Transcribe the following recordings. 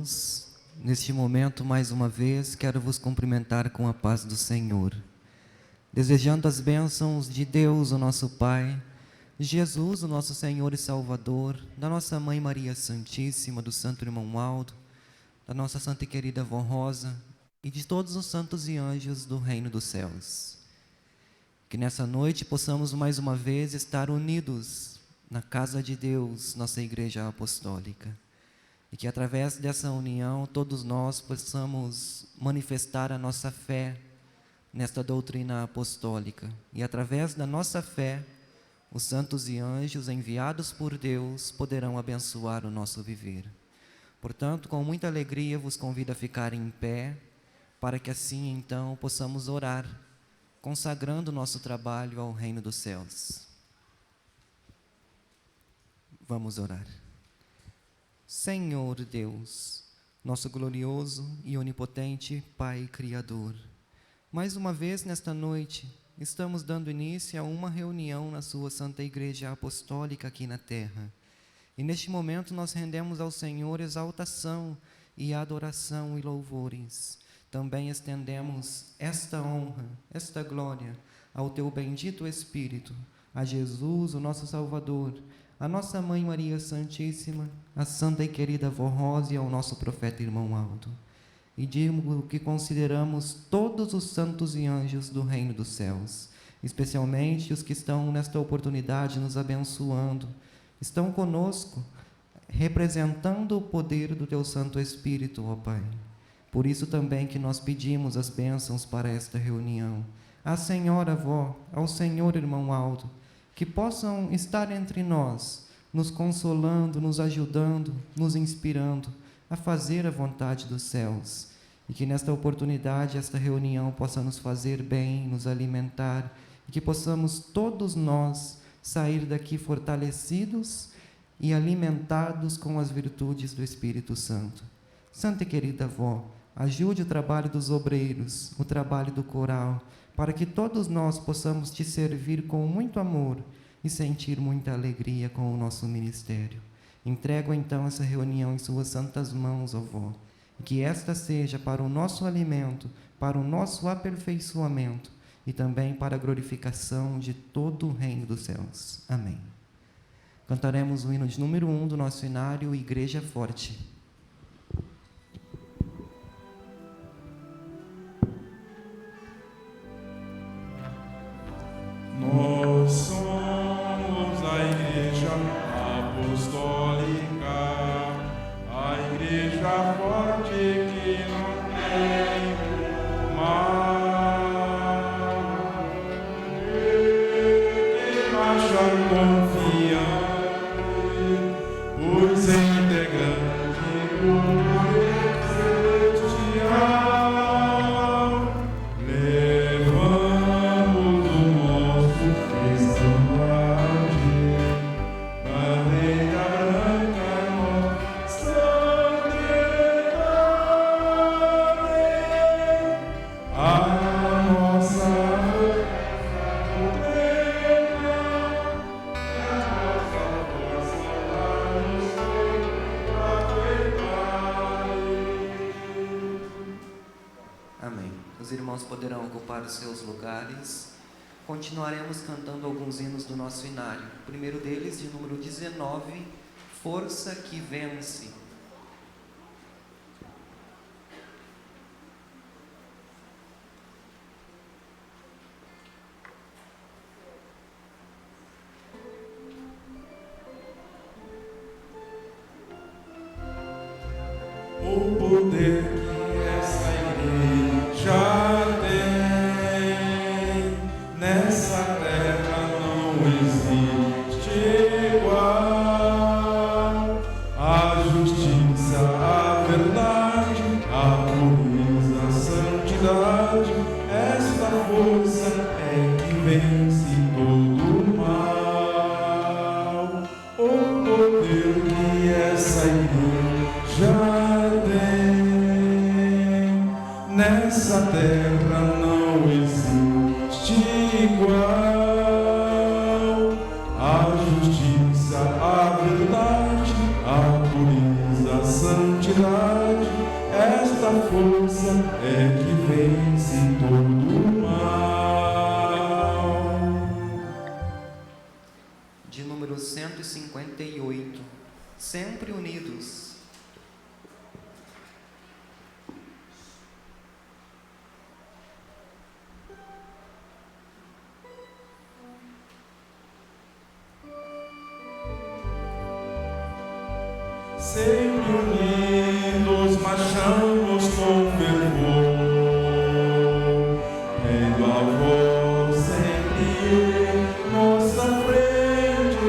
irmãos, neste momento, mais uma vez, quero vos cumprimentar com a paz do Senhor, desejando as bênçãos de Deus, o nosso Pai, de Jesus, o nosso Senhor e Salvador, da nossa Mãe Maria Santíssima, do Santo Irmão Aldo, da nossa Santa e querida Avó Rosa e de todos os santos e anjos do Reino dos Céus. Que nessa noite possamos mais uma vez estar unidos na casa de Deus, nossa Igreja Apostólica. E que através dessa união todos nós possamos manifestar a nossa fé nesta doutrina apostólica. E através da nossa fé, os santos e anjos enviados por Deus poderão abençoar o nosso viver. Portanto, com muita alegria vos convido a ficar em pé, para que assim então possamos orar, consagrando o nosso trabalho ao reino dos céus. Vamos orar. Senhor Deus, nosso glorioso e onipotente Pai Criador, mais uma vez nesta noite estamos dando início a uma reunião na sua Santa Igreja Apostólica aqui na terra. E neste momento nós rendemos ao Senhor exaltação e adoração e louvores. Também estendemos esta honra, esta glória ao teu bendito Espírito, a Jesus, o nosso Salvador, a nossa Mãe Maria Santíssima, a Santa e querida Avó Rosa e ao nosso profeta Irmão Aldo. E digo que consideramos todos os santos e anjos do reino dos céus, especialmente os que estão nesta oportunidade nos abençoando, estão conosco, representando o poder do teu Santo Espírito, ó Pai. Por isso também que nós pedimos as bênçãos para esta reunião. À Senhora Avó, ao Senhor Irmão Aldo, que possam estar entre nós, nos consolando, nos ajudando, nos inspirando a fazer a vontade dos céus. E que nesta oportunidade, esta reunião possa nos fazer bem, nos alimentar, e que possamos todos nós sair daqui fortalecidos e alimentados com as virtudes do Espírito Santo. Santa e querida Avó, ajude o trabalho dos obreiros, o trabalho do coral, para que todos nós possamos te servir com muito amor e sentir muita alegria com o nosso ministério. Entrego então essa reunião em suas santas mãos, ó Avó, e que esta seja para o nosso alimento, para o nosso aperfeiçoamento e também para a glorificação de todo o reino dos céus. Amém. Cantaremos o hino de número 1 do nosso inário, Igreja Forte. Nós somos a Igreja Apostólica, a Igreja forte que não tem mal, que marcha confiante, pois é integrante do celestial. Levamos o nosso estandarte, bandeira branca, nossa santidade, a nossa plena, a nossa força lá no Senhor aguentai. Amém. Os irmãos poderão ocupar os seus lugares. Continuaremos cantando alguns hinos do nosso inário. O primeiro deles, de número 19, Força que Vence. O poder que essa igreja tem nessa terra não existe igual. A justiça, a verdade, a pureza, a santidade, esta força é que vence todo o mal. O poder que essa igreja nessa terra não existe igual. A justiça, a verdade, a pureza, a santidade, nossa força é que vence todo o mal. De número 158, sempre unidos. Sempre unidos marchamos com fervor, tendo a voz sempre em nossa frente,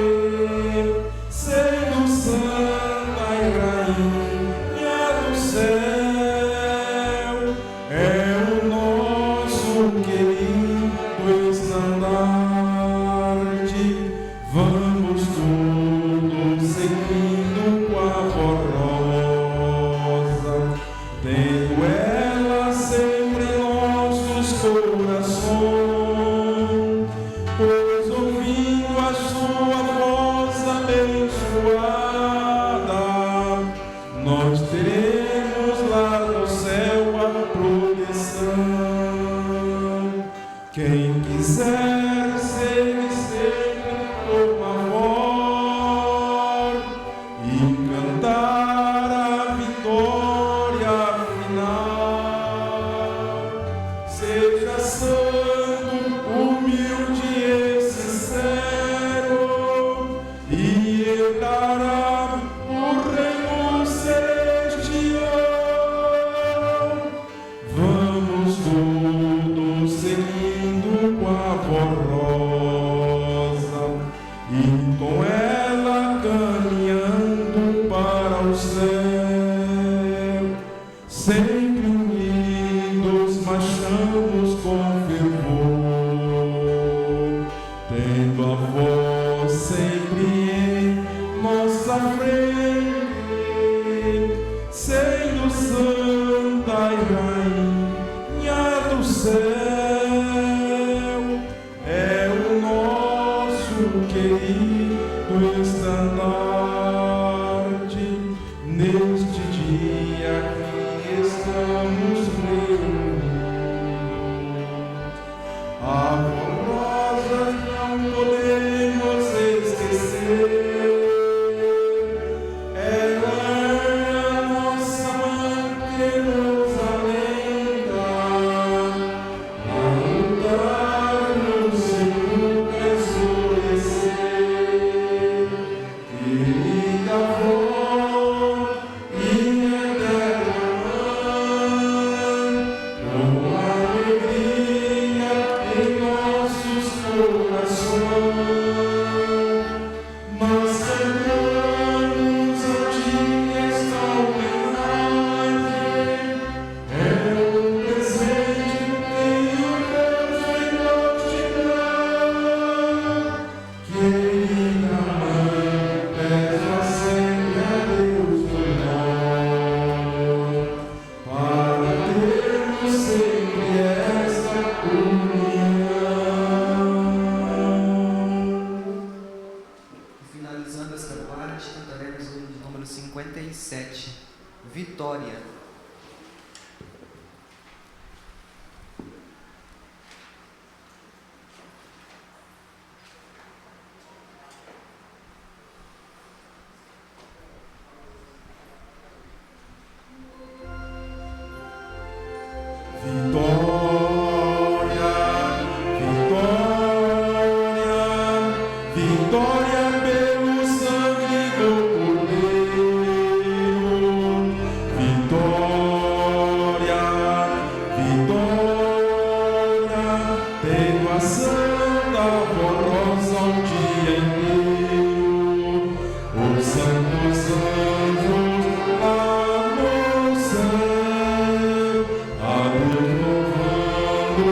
sendo Santa e Rainha do céu, é o nosso querido estandarte. Vamos todos seguindo com a rosa, tendo ela sempre em nossos corações, pois ouvindo a sua voz abençoada, nós teremos lá no céu a proteção. Quem quiser segue sempre com amor e cantar a vitória final. Seja santo, humilde e sincero, e herdará o reino celestial. Vamos todos seguindo com a rosa e com ela caminhando para o céu. Sempre unidos marchamos com fervor, tendo a voz sempre em nossa frente, sendo Santa e Rainha do céu, é o nosso querido estandarte. Neste dia que estamos reunidos, a rosa não podemos esquecer. Ela é a nossa mãe que nos alenta a lutar no seu escurecer. Querida avó e eterna mãe, com alegria em nossos corações, nós cantamos a ti esta homenagem. É um presente que o Deus em nós te dá. Querida mãe, peça sempre a Deus por nós, para termos sempre esta união. Finalizando esta parte, cantaremos o hino de número 57, Vitória. Vitória, vitória, vitória pelo sangue do Cordeiro. Vitória, vitória, tendo a santa rosa o dia inteiro. Os santos anjos lá no céu, a Deus louvando,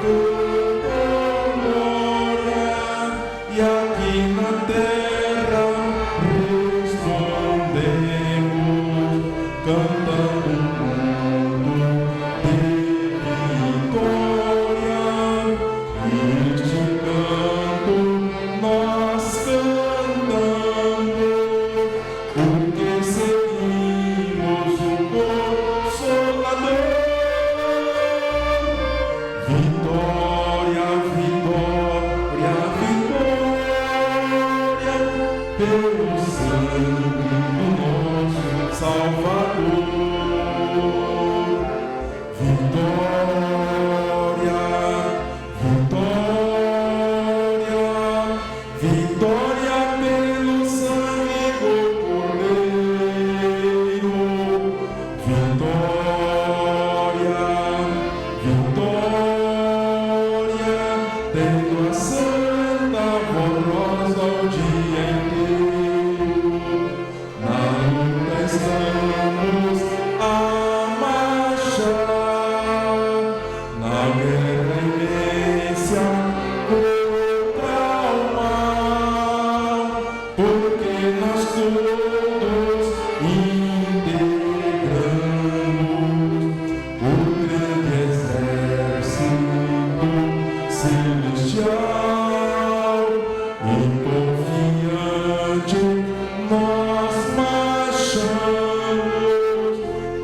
cantam glória, e aqui na terra respondemos, cantando um mundo de vitória. Este canto nós cantamos, porque seguimos o consolador.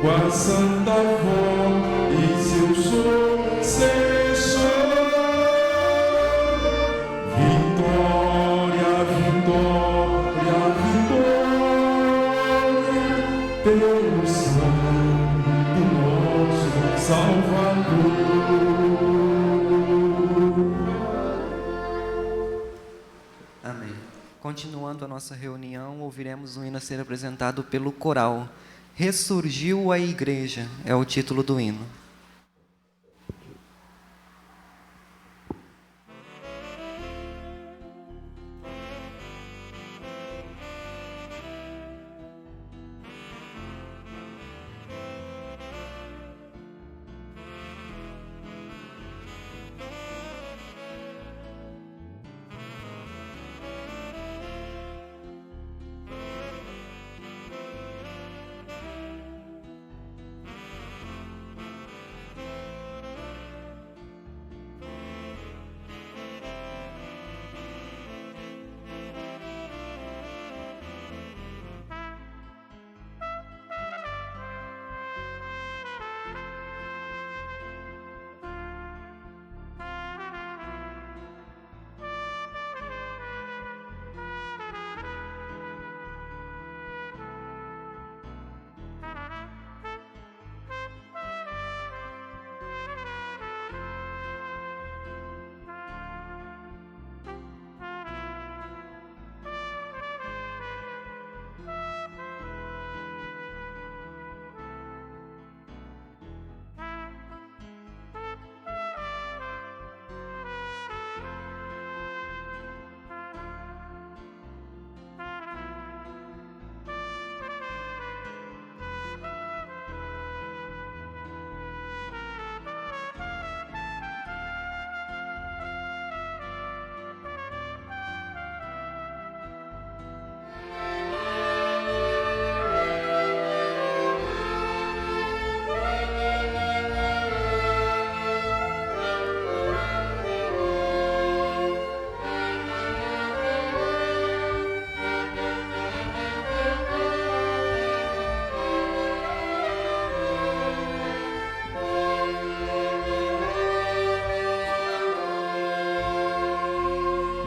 com a Santa Voz e seu sucessor. Vitória, vitória, vitória, pelo sangue do nosso Salvador. Amém. Continuando a nossa reunião, ouviremos um hino a ser apresentado pelo coral. Ressurgiu a Igreja é o título do hino.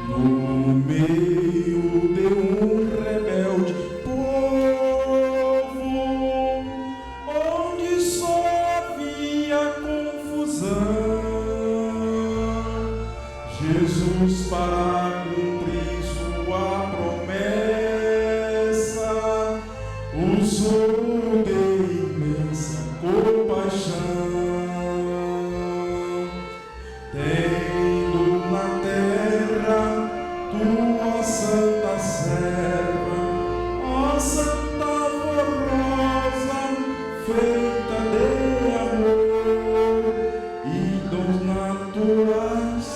No meio de um rebelde povo, onde só havia confusão, Jesus, para cumprir sua promessa, usou de imensa compaixão, tendo na terra tua santa serva, ó Santa Formosa, feita de amor e dons naturais,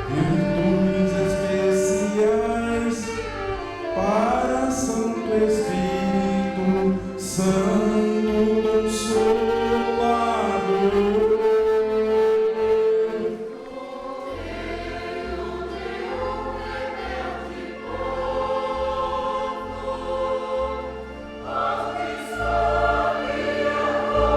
virtudes especiais, para Santo Espírito Santo Consolador. Oh,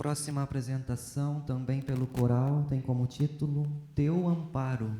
Próxima apresentação, também pelo coral, tem como título Teu Amparo.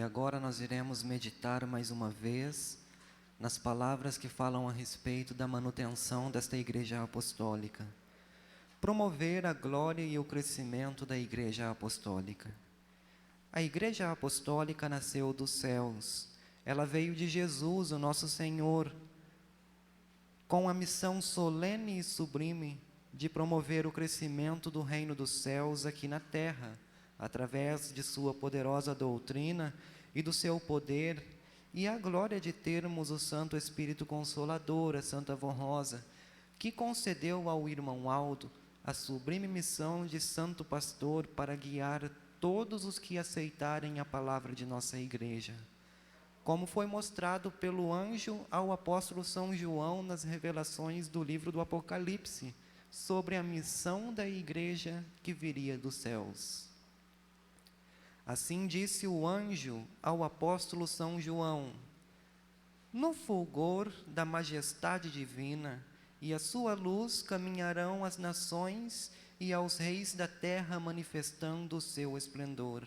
agora nós iremos meditar mais uma vez nas palavras que falam a respeito da manutenção desta Igreja Apostólica. Promover a glória e o crescimento da Igreja Apostólica. A Igreja Apostólica nasceu dos céus. Ela veio de Jesus, o nosso Senhor, com a missão solene e sublime de promover o crescimento do reino dos céus aqui na terra, através de sua poderosa doutrina e do seu poder, e a glória de termos o Santo Espírito Consolador, a Santa Vonrosa, que concedeu ao irmão Aldo a sublime missão de santo pastor para guiar todos os que aceitarem a palavra de nossa Igreja. Como foi mostrado pelo anjo ao apóstolo São João nas revelações do livro do Apocalipse, sobre a missão da Igreja que viria dos céus. Assim disse o anjo ao apóstolo São João: no fulgor da majestade divina e a sua luz caminharão as nações e aos reis da terra manifestando o seu esplendor.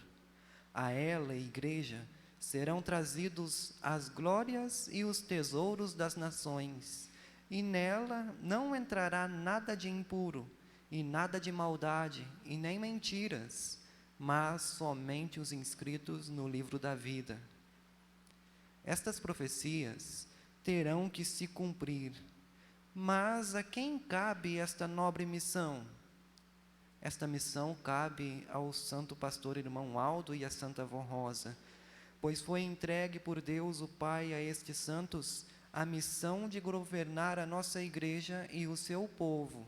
A ela, Igreja, serão trazidos as glórias e os tesouros das nações, e nela não entrará nada de impuro, e nada de maldade, e nem mentiras, mas somente os inscritos no livro da vida. Estas profecias terão que se cumprir, mas a quem cabe esta nobre missão? Esta missão cabe ao santo pastor irmão Aldo e à Santa Vonrosa, pois foi entregue por Deus o Pai a estes santos a missão de governar a nossa Igreja e o seu povo.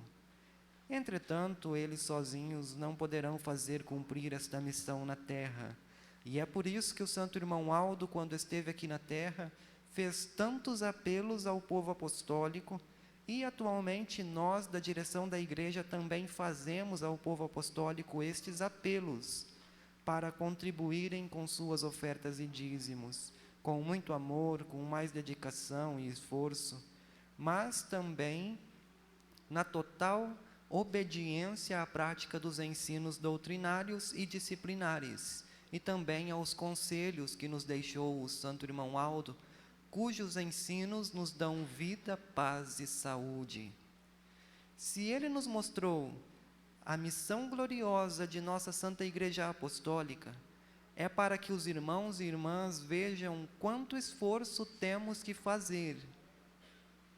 Entretanto, eles sozinhos não poderão fazer cumprir esta missão na terra, e é por isso que o santo irmão Aldo, quando esteve aqui na terra, fez tantos apelos ao povo apostólico, e atualmente nós, da direção da Igreja, também fazemos ao povo apostólico estes apelos, para contribuírem com suas ofertas e dízimos, com muito amor, com mais dedicação e esforço, mas também na total obediência à prática dos ensinos doutrinários e disciplinares, e também aos conselhos que nos deixou o santo irmão Aldo, cujos ensinos nos dão vida, paz e saúde. Se ele nos mostrou a missão gloriosa de nossa Santa Igreja Apostólica, é para que os irmãos e irmãs vejam quanto esforço temos que fazer.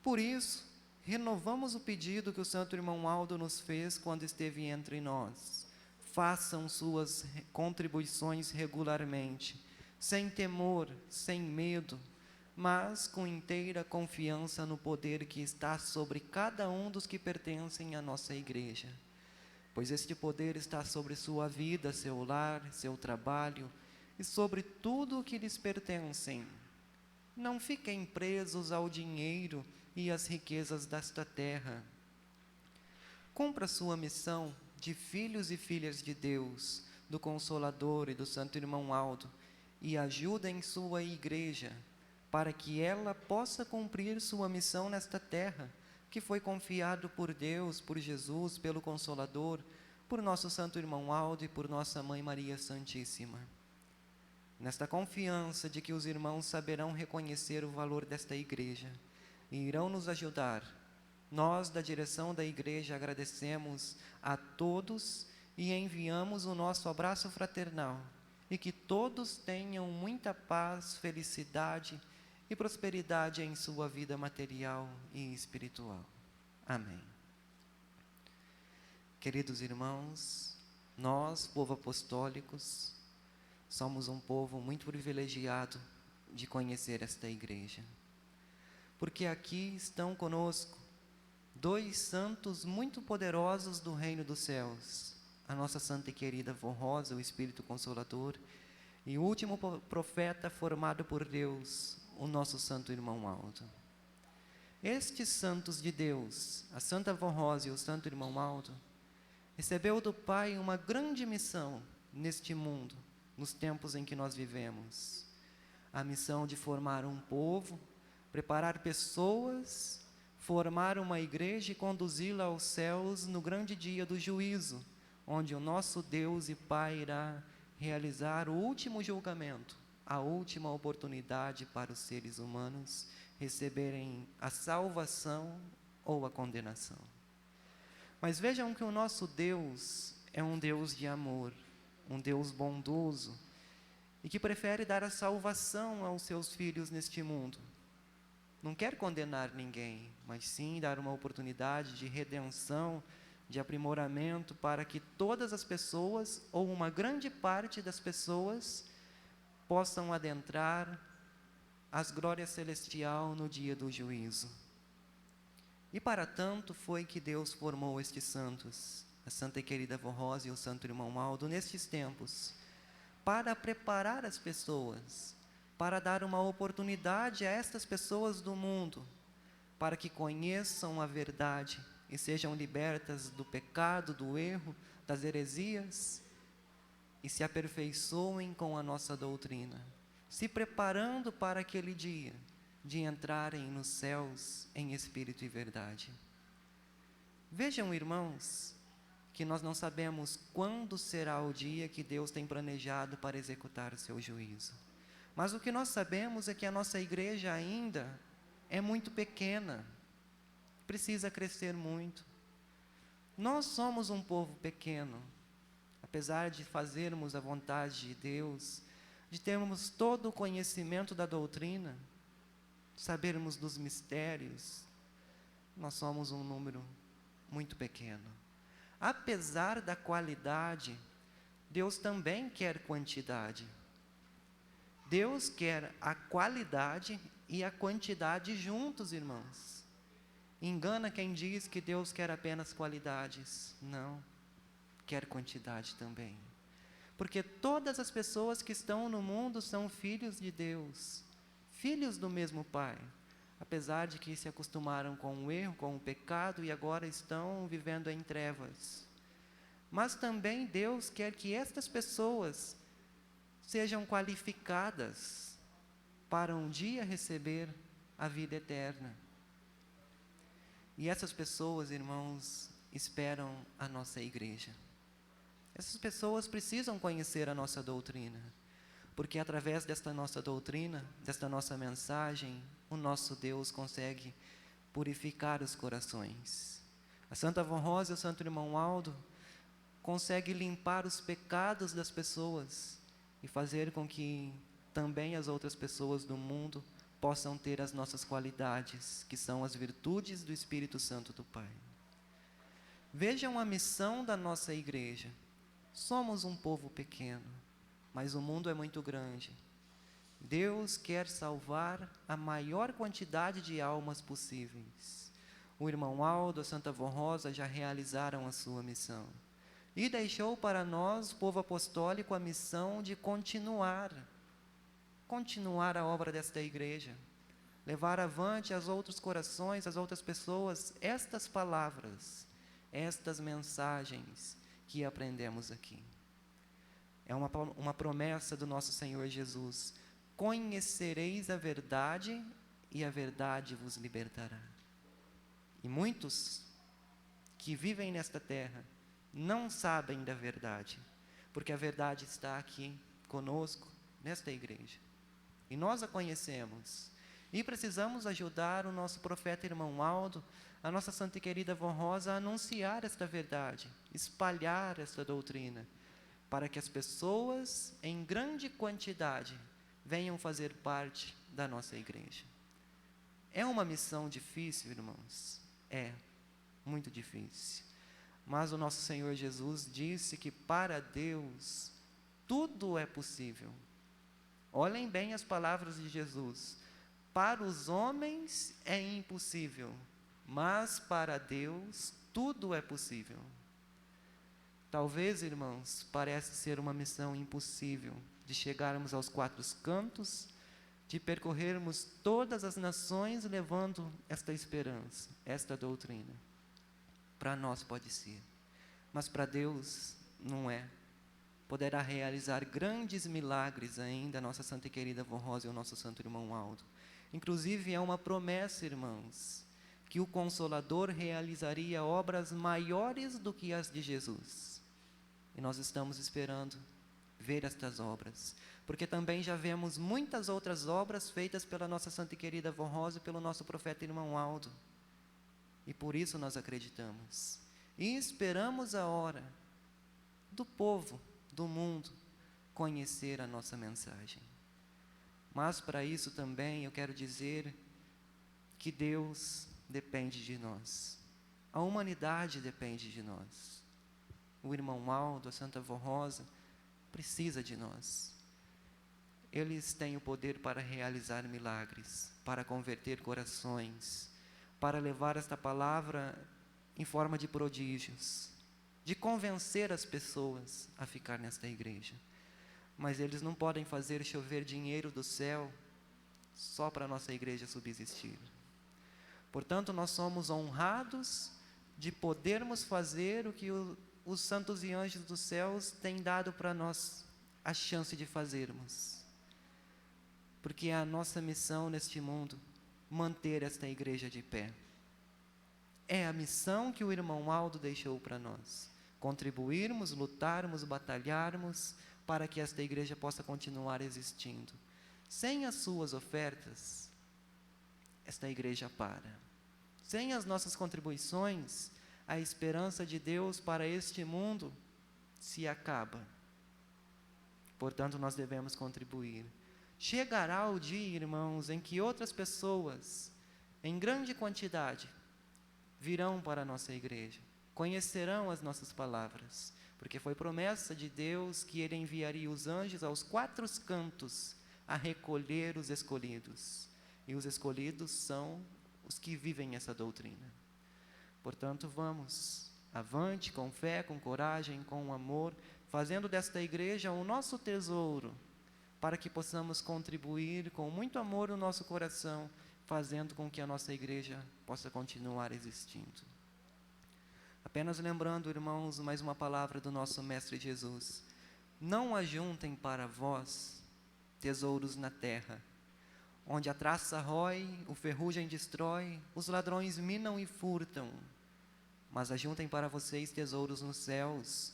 Por isso, renovamos o pedido que o santo irmão Aldo nos fez quando esteve entre nós. Façam suas contribuições regularmente, sem temor, sem medo, mas com inteira confiança no poder que está sobre cada um dos que pertencem à nossa Igreja. Pois este poder está sobre sua vida, seu lar, seu trabalho e sobre tudo o que lhes pertencem. Não fiquem presos ao dinheiro e às riquezas desta terra. Cumpra sua missão de filhos e filhas de Deus, do Consolador e do Santo Irmão Aldo, e ajudem sua Igreja, para que ela possa cumprir sua missão nesta terra, que foi confiado por Deus, por Jesus, pelo Consolador, por nosso Santo Irmão Aldo e por nossa Mãe Maria Santíssima. Nesta confiança de que os irmãos saberão reconhecer o valor desta Igreja e irão nos ajudar, nós, da direção da Igreja, agradecemos a todos e enviamos o nosso abraço fraternal, e que todos tenham muita paz, felicidade e prosperidade em sua vida material e espiritual. Amém. Queridos irmãos, nós, povo apostólicos, somos um povo muito privilegiado de conhecer esta Igreja, porque aqui estão conosco dois santos muito poderosos do reino dos céus, a nossa santa e querida Vonrosa, o Espírito Consolador, e o último profeta formado por Deus, o nosso santo irmão Aldo. Estes santos de Deus, a Santa Vonrosa e o santo irmão Aldo, recebeu do Pai uma grande missão neste mundo, nos tempos em que nós vivemos. A missão de formar um povo, preparar pessoas, formar uma igreja e conduzi-la aos céus no grande dia do juízo, onde o nosso Deus e Pai irá realizar o último julgamento a última oportunidade para os seres humanos receberem a salvação ou a condenação. Mas vejam que o nosso Deus é um Deus de amor, um Deus bondoso, e que prefere dar a salvação aos seus filhos neste mundo. Não quer condenar ninguém, mas sim dar uma oportunidade de redenção, de aprimoramento, para que todas as pessoas, ou uma grande parte das pessoas, possam adentrar as glórias celestial no dia do juízo. E para tanto foi que Deus formou estes santos, a Santa e Querida Avó Rosa e o Santo Irmão Aldo, nestes tempos, para preparar as pessoas, para dar uma oportunidade a estas pessoas do mundo, para que conheçam a verdade e sejam libertas do pecado, do erro, das heresias, e se aperfeiçoem com a nossa doutrina, se preparando para aquele dia de entrarem nos céus em espírito e verdade. Vejam, irmãos, que nós não sabemos quando será o dia que Deus tem planejado para executar o seu juízo. Mas o que nós sabemos é que a nossa igreja ainda é muito pequena, precisa crescer muito. Nós somos um povo pequeno, apesar de fazermos a vontade de Deus, de termos todo o conhecimento da doutrina, sabermos dos mistérios, nós somos um número muito pequeno. Apesar da qualidade, Deus também quer quantidade. Deus quer a qualidade e a quantidade juntos, irmãos. Engana quem diz que Deus quer apenas qualidades. Não, quer quantidade também. Porque todas as pessoas que estão no mundo são filhos de Deus, filhos do mesmo Pai, apesar de que se acostumaram com o erro, com o pecado e agora estão vivendo em trevas. Mas também Deus quer que estas pessoas sejam qualificadas para um dia receber a vida eterna. E essas pessoas, irmãos, esperam a nossa igreja. Essas pessoas precisam conhecer a nossa doutrina, porque através desta nossa doutrina, desta nossa mensagem, o nosso Deus consegue purificar os corações. A Santa Avó Rosa e o Santo Irmão Aldo conseguem limpar os pecados das pessoas e fazer com que também as outras pessoas do mundo possam ter as nossas qualidades, que são as virtudes do Espírito Santo do Pai. Vejam a missão da nossa igreja. Somos um povo pequeno, mas o mundo é muito grande. Deus quer salvar a maior quantidade de almas possíveis. O irmão Aldo, a Santa Avó Rosa já realizaram a sua missão. E deixou para nós, o povo apostólico, a missão de continuar a obra desta igreja. Levar avante aos outros corações, às outras pessoas, estas palavras, estas mensagens que aprendemos aqui. É uma promessa do nosso Senhor Jesus: conhecereis a verdade e a verdade vos libertará. E muitos que vivem nesta terra não sabem da verdade, porque a verdade está aqui conosco, nesta igreja. E nós a conhecemos. E precisamos ajudar o nosso profeta irmão Aldo, a nossa Santa e Querida Avó Rosa, a anunciar esta verdade, espalhar esta doutrina, para que as pessoas, em grande quantidade, venham fazer parte da nossa igreja. É uma missão difícil, irmãos? É, muito difícil. Mas o nosso Senhor Jesus disse que para Deus tudo é possível. Olhem bem as palavras de Jesus. Para os homens é impossível, mas para Deus tudo é possível. Talvez, irmãos, parece ser uma missão impossível, de chegarmos aos quatro cantos, de percorrermos todas as nações levando esta esperança, esta doutrina. Para nós pode ser, mas para Deus não é. Poderá realizar grandes milagres ainda a nossa Santa e Querida Avó Rosa e o nosso Santo Irmão Aldo. Inclusive é uma promessa, irmãos, que o Consolador realizaria obras maiores do que as de Jesus. E nós estamos esperando ver estas obras, porque também já vemos muitas outras obras feitas pela nossa santa e querida avó Rosa e pelo nosso profeta irmão Aldo, e por isso nós acreditamos, e esperamos a hora do povo, do mundo, conhecer a nossa mensagem. Mas para isso também eu quero dizer que Deus depende de nós, a humanidade depende de nós. O irmão Aldo, a santa avó Rosa, precisa de nós. Eles têm o poder para realizar milagres, para converter corações, para levar esta palavra em forma de prodígios, de convencer as pessoas a ficar nesta igreja. Mas eles não podem fazer chover dinheiro do céu só para a nossa igreja subsistir. Portanto, nós somos honrados de podermos fazer o que os santos e anjos dos céus têm dado para nós a chance de fazermos. Porque é a nossa missão neste mundo manter esta igreja de pé. É a missão que o irmão Aldo deixou para nós. Contribuirmos, lutarmos, batalharmos para que esta igreja possa continuar existindo. Sem as suas ofertas, esta igreja para. Sem as nossas contribuições, a esperança de Deus para este mundo se acaba. Portanto, nós devemos contribuir. Chegará o dia, irmãos, em que outras pessoas, em grande quantidade, virão para a nossa igreja, conhecerão as nossas palavras, porque foi promessa de Deus que Ele enviaria os anjos aos 4 cantos a recolher os escolhidos. E os escolhidos são os que vivem essa doutrina. Portanto, vamos avante com fé, com coragem, com amor, fazendo desta igreja o nosso tesouro, para que possamos contribuir com muito amor no nosso coração, fazendo com que a nossa igreja possa continuar existindo. Apenas lembrando, irmãos, mais uma palavra do nosso Mestre Jesus: não ajuntem para vós tesouros na terra, onde a traça rói, o ferrugem destrói, os ladrões minam e furtam. Mas ajuntem para vocês tesouros nos céus,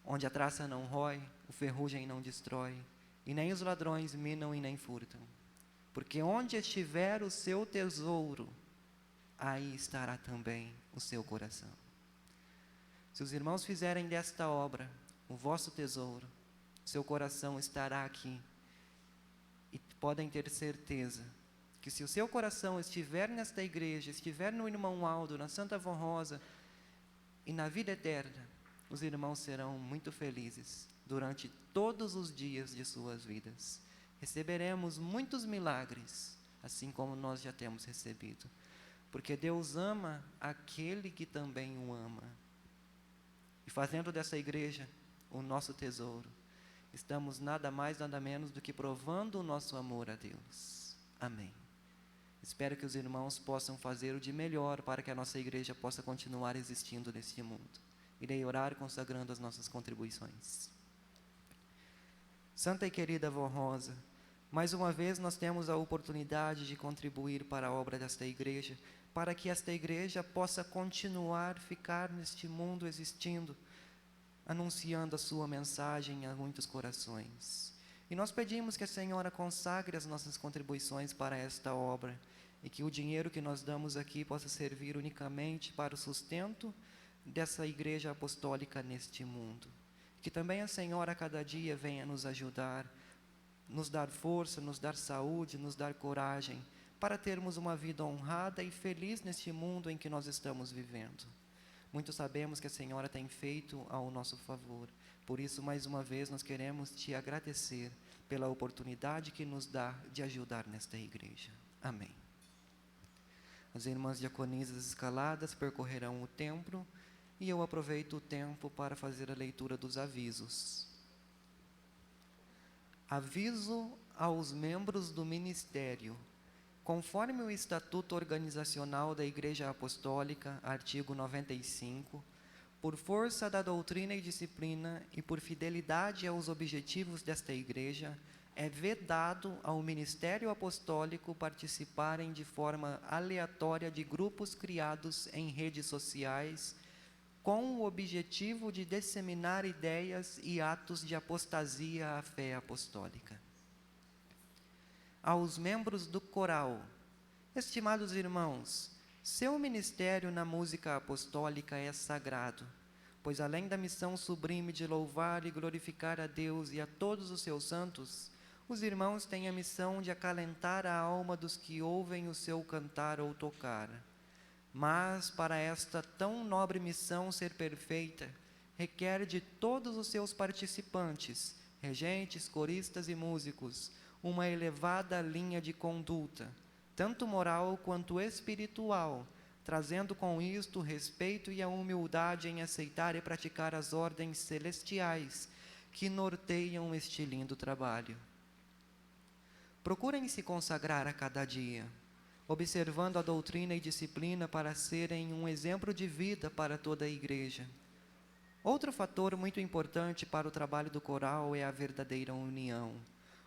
onde a traça não rói, o ferrugem não destrói, e nem os ladrões minam e nem furtam. Porque onde estiver o seu tesouro, aí estará também o seu coração. Se os irmãos fizerem desta obra o vosso tesouro, seu coração estará aqui. E podem ter certeza que se o seu coração estiver nesta igreja, estiver no irmão Aldo, na Santa Avó Rosa e na vida eterna, os irmãos serão muito felizes durante todos os dias de suas vidas. Receberemos muitos milagres, assim como nós já temos recebido, porque Deus ama aquele que também o ama. E fazendo dessa igreja o nosso tesouro, estamos nada mais, nada menos do que provando o nosso amor a Deus. Amém. Espero que os irmãos possam fazer o de melhor para que a nossa igreja possa continuar existindo neste mundo. Irei orar consagrando as nossas contribuições. Santa e querida avó Rosa, mais uma vez nós temos a oportunidade de contribuir para a obra desta igreja, para que esta igreja possa continuar a ficar neste mundo existindo, anunciando a sua mensagem a muitos corações. E nós pedimos que a Senhora consagre as nossas contribuições para esta obra, e que o dinheiro que nós damos aqui possa servir unicamente para o sustento dessa igreja apostólica neste mundo. Que também a Senhora a cada dia venha nos ajudar, nos dar força, nos dar saúde, nos dar coragem, para termos uma vida honrada e feliz neste mundo em que nós estamos vivendo. Muito sabemos que a Senhora tem feito ao nosso favor. Por isso, mais uma vez, nós queremos te agradecer pela oportunidade que nos dá de ajudar nesta igreja. Amém. As irmãs diaconisas escaladas percorrerão o templo e eu aproveito o tempo para fazer a leitura dos avisos. Aviso aos membros do ministério. Conforme o Estatuto Organizacional da Igreja Apostólica, artigo 95, por força da doutrina e disciplina e por fidelidade aos objetivos desta igreja, é vedado ao ministério apostólico participarem de forma aleatória de grupos criados em redes sociais com o objetivo de disseminar ideias e atos de apostasia à fé apostólica. Aos membros do coral, estimados irmãos, seu ministério na música apostólica é sagrado, pois além da missão sublime de louvar e glorificar a Deus e a todos os seus santos, os irmãos têm a missão de acalentar a alma dos que ouvem o seu cantar ou tocar. Mas, para esta tão nobre missão ser perfeita, requer de todos os seus participantes, regentes, coristas e músicos, uma elevada linha de conduta, tanto moral quanto espiritual, trazendo com isto o respeito e a humildade em aceitar e praticar as ordens celestiais que norteiam este lindo trabalho. Procurem se consagrar a cada dia, observando a doutrina e disciplina para serem um exemplo de vida para toda a Igreja. Outro fator muito importante para o trabalho do coral é a verdadeira união.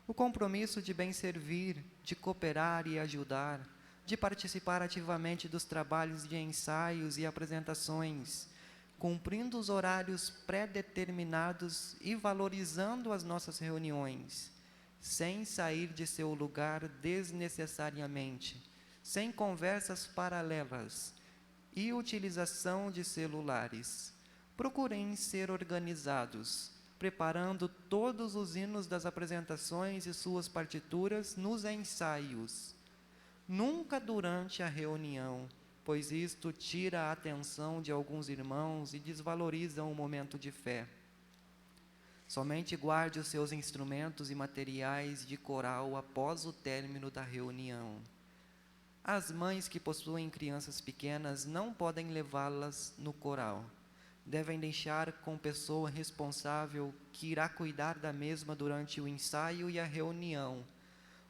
O compromisso de bem servir, de cooperar e ajudar, de participar ativamente dos trabalhos de ensaios e apresentações, cumprindo os horários pré-determinados e valorizando as nossas reuniões, sem sair de seu lugar desnecessariamente, sem conversas paralelas e utilização de celulares. Procurem ser organizados, preparando todos os hinos das apresentações e suas partituras nos ensaios. Nunca durante a reunião, pois isto tira a atenção de alguns irmãos e desvaloriza o momento de fé. Somente guarde os seus instrumentos e materiais de coral após o término da reunião. As mães que possuem crianças pequenas não podem levá-las no coral. Devem deixar com pessoa responsável que irá cuidar da mesma durante o ensaio e a reunião.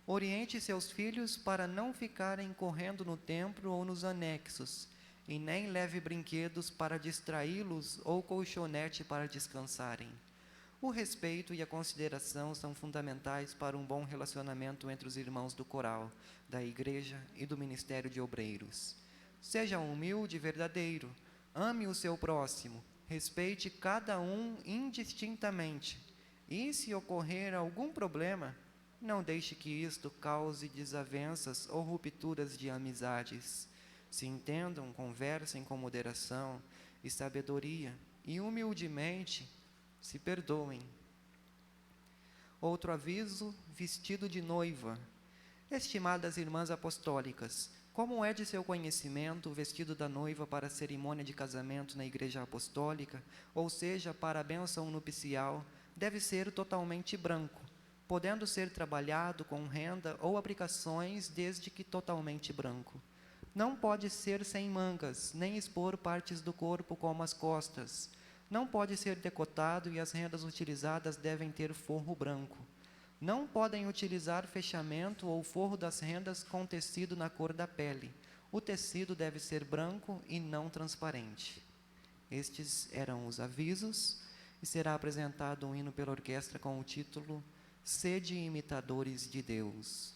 Oriente seus filhos para não ficarem correndo no templo ou nos anexos, e nem leve brinquedos para distraí-los ou colchonete para descansarem. O respeito e a consideração são fundamentais para um bom relacionamento entre os irmãos do coral, da igreja e do ministério de obreiros. Seja humilde e verdadeiro, ame o seu próximo, respeite cada um indistintamente, e se ocorrer algum problema, não deixe que isto cause desavenças ou rupturas de amizades. Se entendam, conversem com moderação e sabedoria, e humildemente se perdoem. Outro aviso, vestido de noiva. Estimadas irmãs apostólicas, como é de seu conhecimento o vestido da noiva para a cerimônia de casamento na Igreja Apostólica, ou seja, para a bênção nupcial, deve ser totalmente branco, podendo ser trabalhado com renda ou aplicações desde que totalmente branco. Não pode ser sem mangas, nem expor partes do corpo como as costas. Não pode ser decotado e as rendas utilizadas devem ter forro branco. Não podem utilizar fechamento ou forro das rendas com tecido na cor da pele. O tecido deve ser branco e não transparente. Estes eram os avisos, e será apresentado um hino pela orquestra com o título Sede Imitadores de Deus.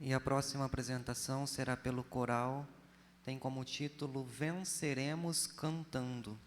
E a próxima apresentação será pelo coral, tem como título Venceremos Cantando.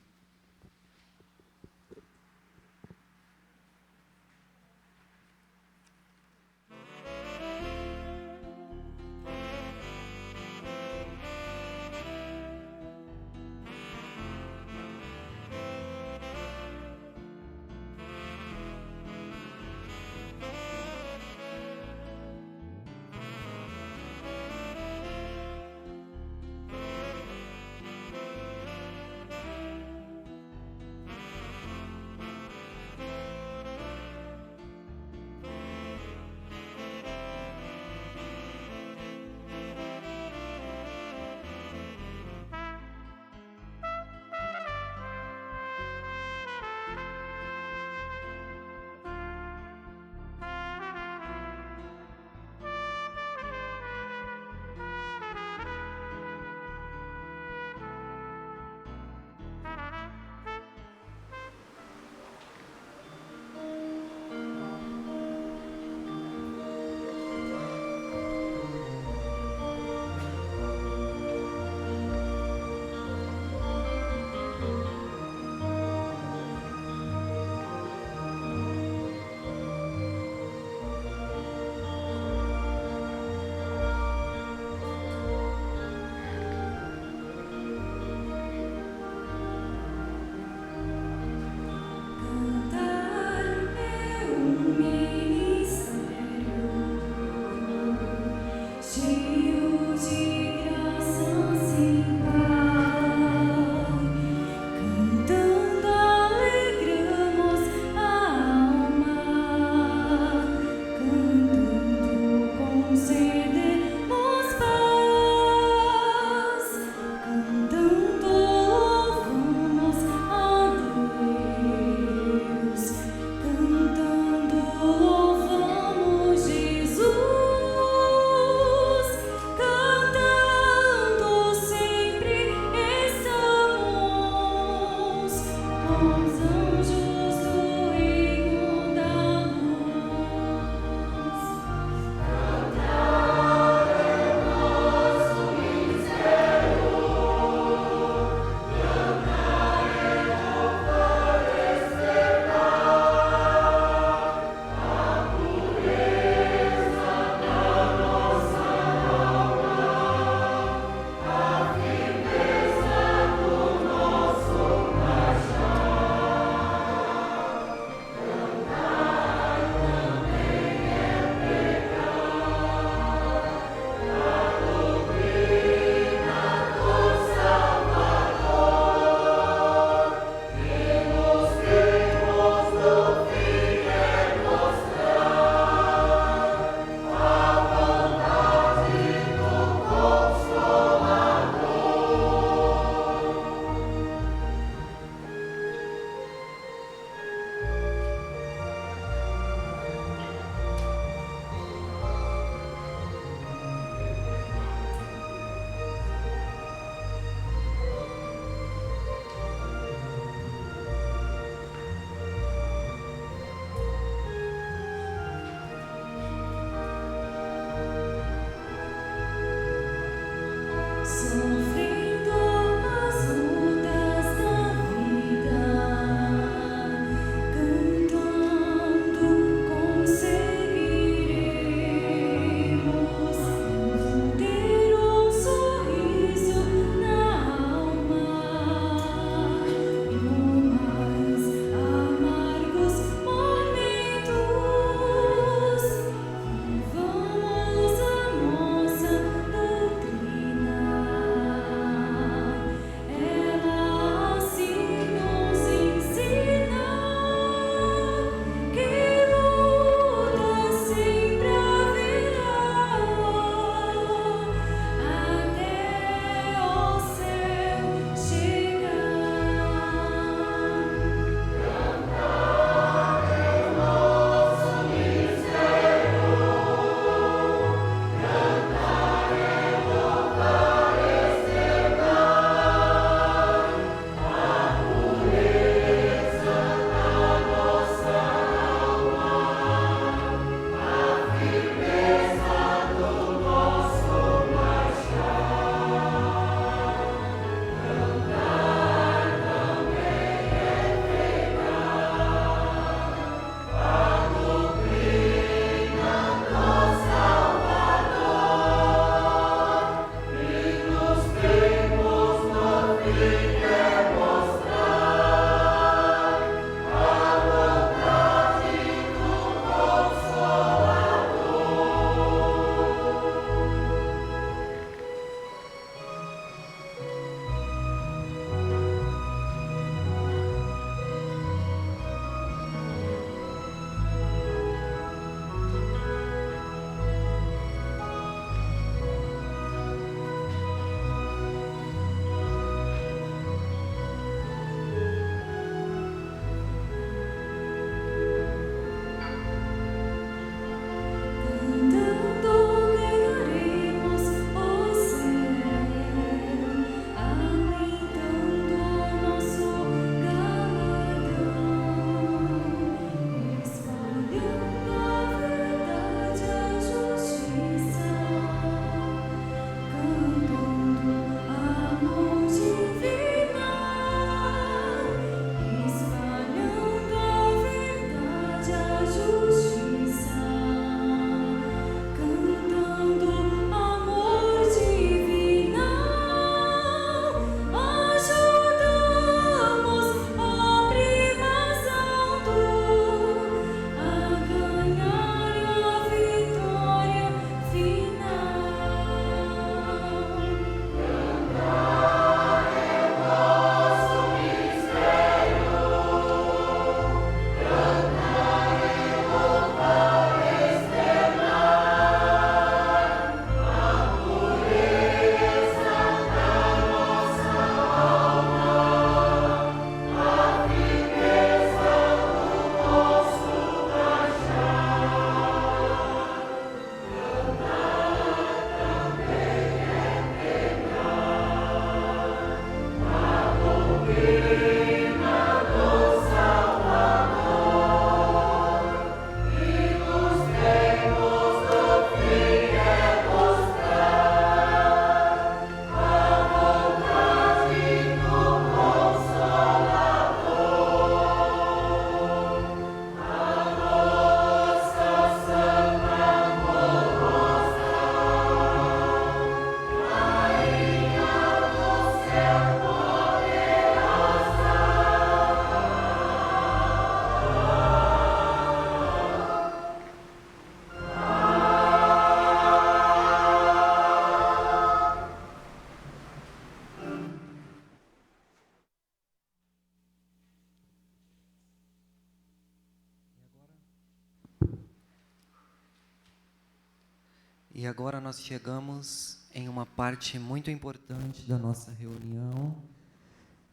E agora nós chegamos em uma parte muito importante da nossa reunião,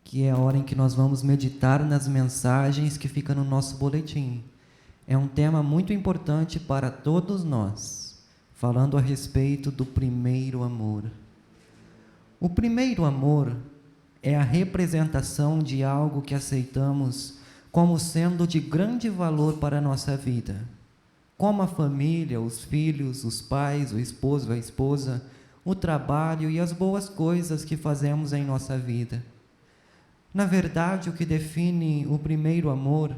que é a hora em que nós vamos meditar nas mensagens que ficam no nosso boletim. É um tema muito importante para todos nós, falando a respeito do primeiro amor. O primeiro amor é a representação de algo que aceitamos como sendo de grande valor para a nossa vida, como a família, os filhos, os pais, o esposo, a esposa, o trabalho e as boas coisas que fazemos em nossa vida. Na verdade, o que define o primeiro amor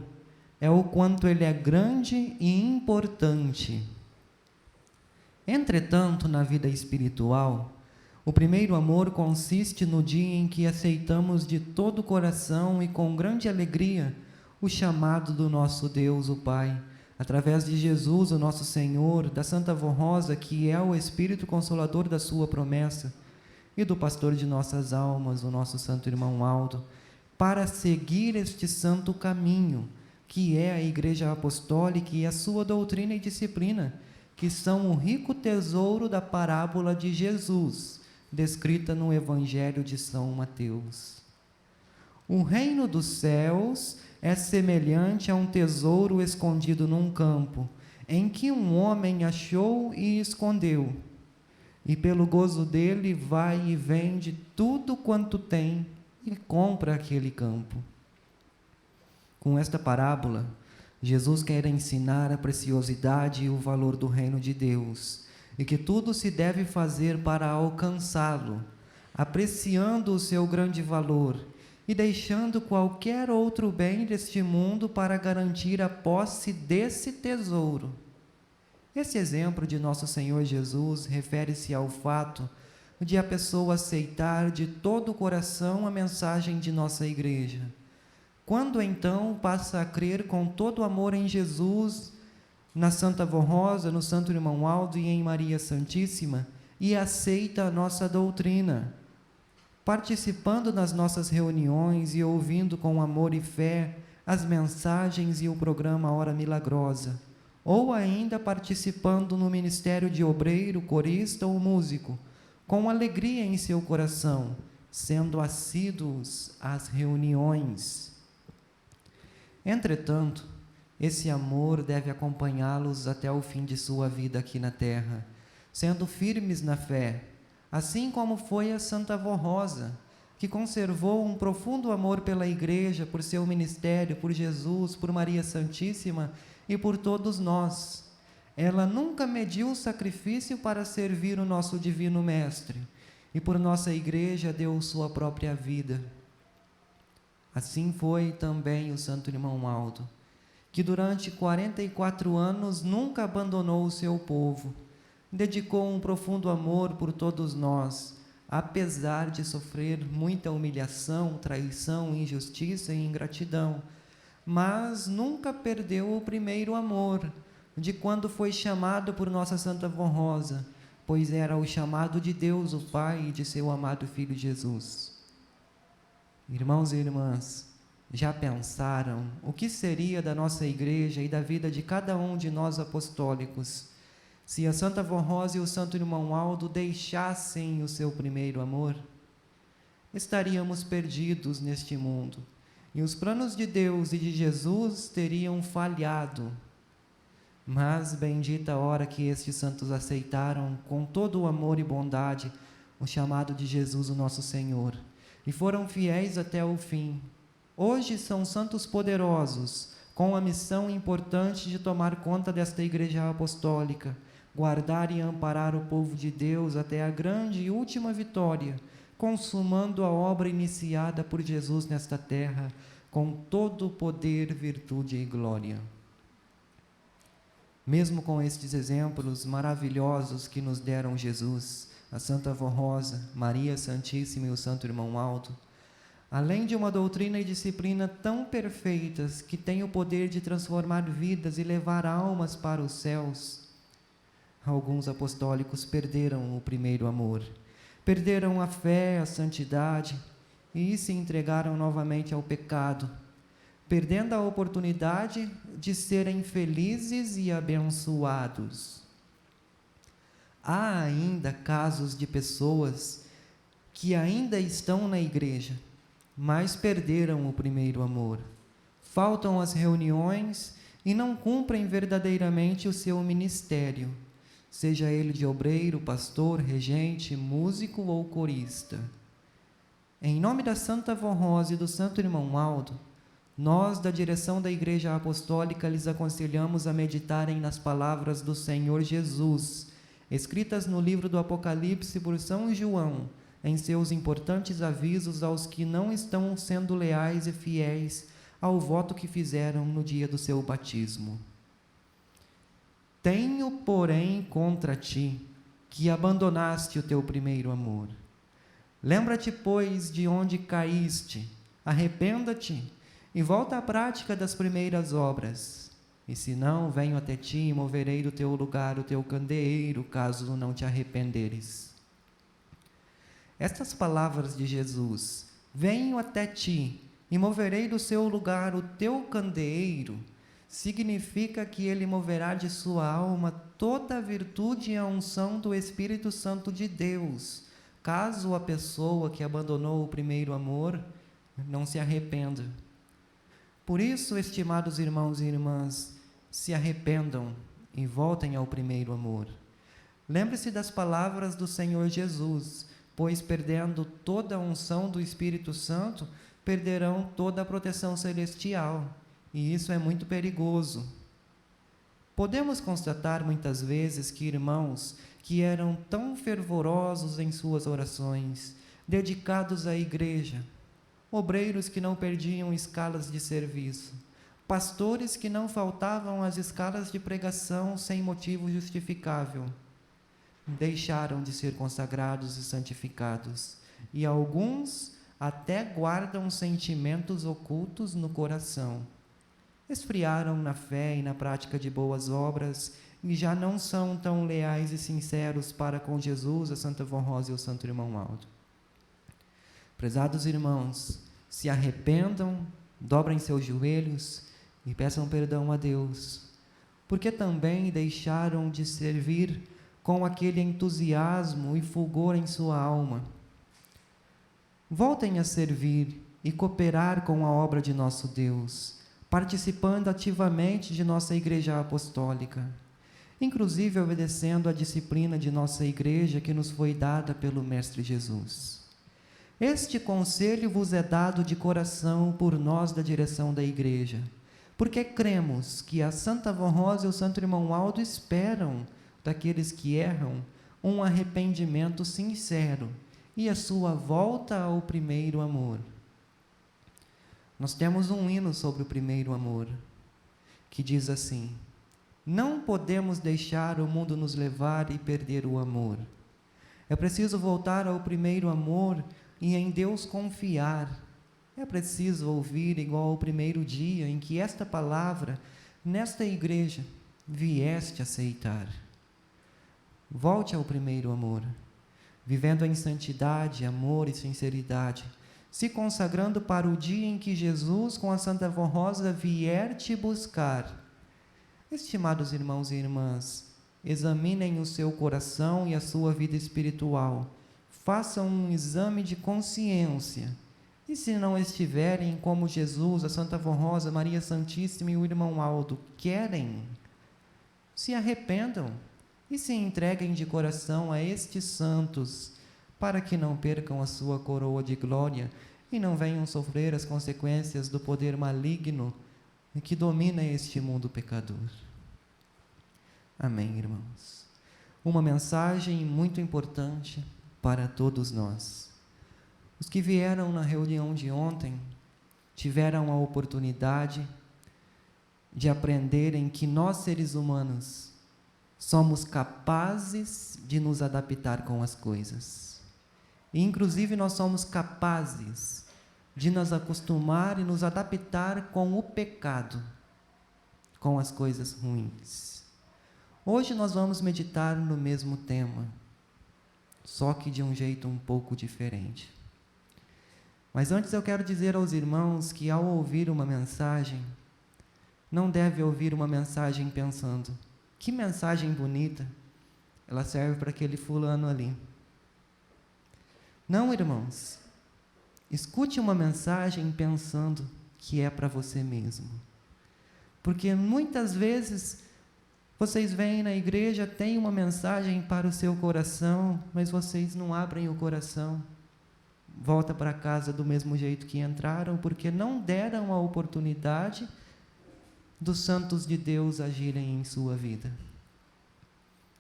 é o quanto ele é grande e importante. Entretanto, na vida espiritual, o primeiro amor consiste no dia em que aceitamos de todo o coração e com grande alegria o chamado do nosso Deus, o Pai, através de Jesus, o nosso Senhor, da Santa Avó Rosa, que é o Espírito Consolador da sua promessa, e do pastor de nossas almas, o nosso Santo Irmão Aldo, para seguir este santo caminho, que é a Igreja Apostólica e a sua doutrina e disciplina, que são o rico tesouro da parábola de Jesus, descrita no Evangelho de São Mateus. O reino dos céus é semelhante a um tesouro escondido num campo, em que um homem achou e escondeu, e pelo gozo dele vai e vende tudo quanto tem e compra aquele campo. Com esta parábola, Jesus quer ensinar a preciosidade e o valor do reino de Deus, e que tudo se deve fazer para alcançá-lo, apreciando o seu grande valor e deixando qualquer outro bem deste mundo para garantir a posse desse tesouro. Esse exemplo de nosso Senhor Jesus refere-se ao fato de a pessoa aceitar de todo o coração a mensagem de nossa igreja. Quando então passa a crer com todo o amor em Jesus, na Santa Avó Rosa, no Santo Irmão Aldo e em Maria Santíssima, e aceita a nossa doutrina, participando nas nossas reuniões e ouvindo com amor e fé as mensagens e o programa Hora Milagrosa, ou ainda participando no ministério de obreiro, corista ou músico, com alegria em seu coração, sendo assíduos às reuniões. Entretanto, esse amor deve acompanhá-los até o fim de sua vida aqui na terra, sendo firmes na fé, assim como foi a Santa Avó Rosa, que conservou um profundo amor pela Igreja, por seu ministério, por Jesus, por Maria Santíssima e por todos nós. Ela nunca mediu o sacrifício para servir o nosso Divino Mestre, e por nossa Igreja deu sua própria vida. Assim foi também o Santo Irmão Aldo, que durante 44 anos nunca abandonou o seu povo, dedicou um profundo amor por todos nós, apesar de sofrer muita humilhação, traição, injustiça e ingratidão, mas nunca perdeu o primeiro amor, de quando foi chamado por nossa Santa Avó Rosa, pois era o chamado de Deus, o Pai, e de seu amado Filho Jesus. Irmãos e irmãs, já pensaram o que seria da nossa igreja e da vida de cada um de nós apostólicos se a Santa Avó Rosa e o Santo Irmão Aldo deixassem o seu primeiro amor? Estaríamos perdidos neste mundo, e os planos de Deus e de Jesus teriam falhado. Mas bendita a hora que estes santos aceitaram com todo o amor e bondade o chamado de Jesus, o nosso Senhor, e foram fiéis até o fim. Hoje são santos poderosos, com a missão importante de tomar conta desta Igreja Apostólica, guardar e amparar o povo de Deus até a grande e última vitória, consumando a obra iniciada por Jesus nesta terra, com todo o poder, virtude e glória. Mesmo com estes exemplos maravilhosos que nos deram Jesus, a Santa Avó Rosa, Maria Santíssima e o Santo Irmão Aldo, além de uma doutrina e disciplina tão perfeitas que têm o poder de transformar vidas e levar almas para os céus, alguns apostólicos perderam o primeiro amor, perderam a fé, a santidade e se entregaram novamente ao pecado, perdendo a oportunidade de serem felizes e abençoados. há ainda casos de pessoas que ainda estão na igreja, mas perderam o primeiro amor. Faltam às reuniões e não cumprem verdadeiramente o seu ministério, seja ele de obreiro, pastor, regente, músico ou corista. Em nome da Santa Avó Rosa e do Santo Irmão Aldo, nós, da direção da Igreja Apostólica, lhes aconselhamos a meditarem nas palavras do Senhor Jesus, escritas no livro do Apocalipse por São João, em seus importantes avisos aos que não estão sendo leais e fiéis ao voto que fizeram no dia do seu batismo. Tenho, porém, contra ti, que abandonaste o teu primeiro amor. Lembra-te, pois, de onde caíste, arrependa-te e volta à prática das primeiras obras. E se não, venho até ti e moverei do teu lugar o teu candeeiro, caso não te arrependeres. Estas palavras de Jesus, venho até ti e moverei do seu lugar o teu candeeiro, significa que ele moverá de sua alma toda a virtude e a unção do Espírito Santo de Deus, caso a pessoa que abandonou o primeiro amor não se arrependa. Por isso, estimados irmãos e irmãs, se arrependam e voltem ao primeiro amor. Lembre-se das palavras do Senhor Jesus, pois perdendo toda a unção do Espírito Santo, perderão toda a proteção celestial, e isso é muito perigoso. Podemos constatar muitas vezes que irmãos que eram tão fervorosos em suas orações, dedicados à igreja, obreiros que não perdiam escalas de serviço, pastores que não faltavam às escalas de pregação sem motivo justificável, deixaram de ser consagrados e santificados, e alguns até guardam sentimentos ocultos no coração. Esfriaram na fé e na prática de boas obras e já não são tão leais e sinceros para com Jesus, a Santa Avó Rosa e o Santo Irmão Aldo. Prezados irmãos, se arrependam, dobrem seus joelhos e peçam perdão a Deus, porque também deixaram de servir com aquele entusiasmo e fulgor em sua alma. Voltem a servir e cooperar com a obra de nosso Deus, participando ativamente de nossa Igreja Apostólica, inclusive obedecendo à disciplina de nossa Igreja que nos foi dada pelo Mestre Jesus. Este conselho vos é dado de coração por nós da direção da Igreja, porque cremos que a Santa Avó Rosa e o Santo Irmão Aldo esperam daqueles que erram um arrependimento sincero e a sua volta ao primeiro amor. Nós temos um hino sobre o primeiro amor, que diz assim: não podemos deixar o mundo nos levar e perder o amor. É preciso voltar ao primeiro amor e em Deus confiar. É preciso ouvir igual ao primeiro dia em que esta palavra, nesta igreja, vieste aceitar. Volte ao primeiro amor, vivendo em santidade, amor e sinceridade, se consagrando para o dia em que Jesus, com a Santa Avó Rosa, vier te buscar. Estimados irmãos e irmãs, examinem o seu coração e a sua vida espiritual. Façam um exame de consciência. E se não estiverem como Jesus, a Santa Avó Rosa, Maria Santíssima e o Irmão Aldo querem, se arrependam e se entreguem de coração a estes santos, para que não percam a sua coroa de glória e não venham sofrer as consequências do poder maligno que domina este mundo pecador. Amém, irmãos. Uma mensagem muito importante para todos nós. Os que vieram na reunião de ontem tiveram a oportunidade de aprenderem que nós, seres humanos, somos capazes de nos adaptar com as coisas. E, inclusive, nós somos capazes de nos acostumar e nos adaptar com o pecado, com as coisas ruins. Hoje nós vamos meditar no mesmo tema, só que de um jeito um pouco diferente. Mas antes eu quero dizer aos irmãos que, ao ouvir uma mensagem, não deve ouvir uma mensagem pensando: que mensagem bonita, ela serve para aquele fulano ali. Não, irmãos. Escute uma mensagem pensando que é para você mesmo. Porque muitas vezes vocês vêm na igreja, tem uma mensagem para o seu coração, mas vocês não abrem o coração. Volta para casa do mesmo jeito que entraram, porque não deram a oportunidade dos santos de Deus agirem em sua vida.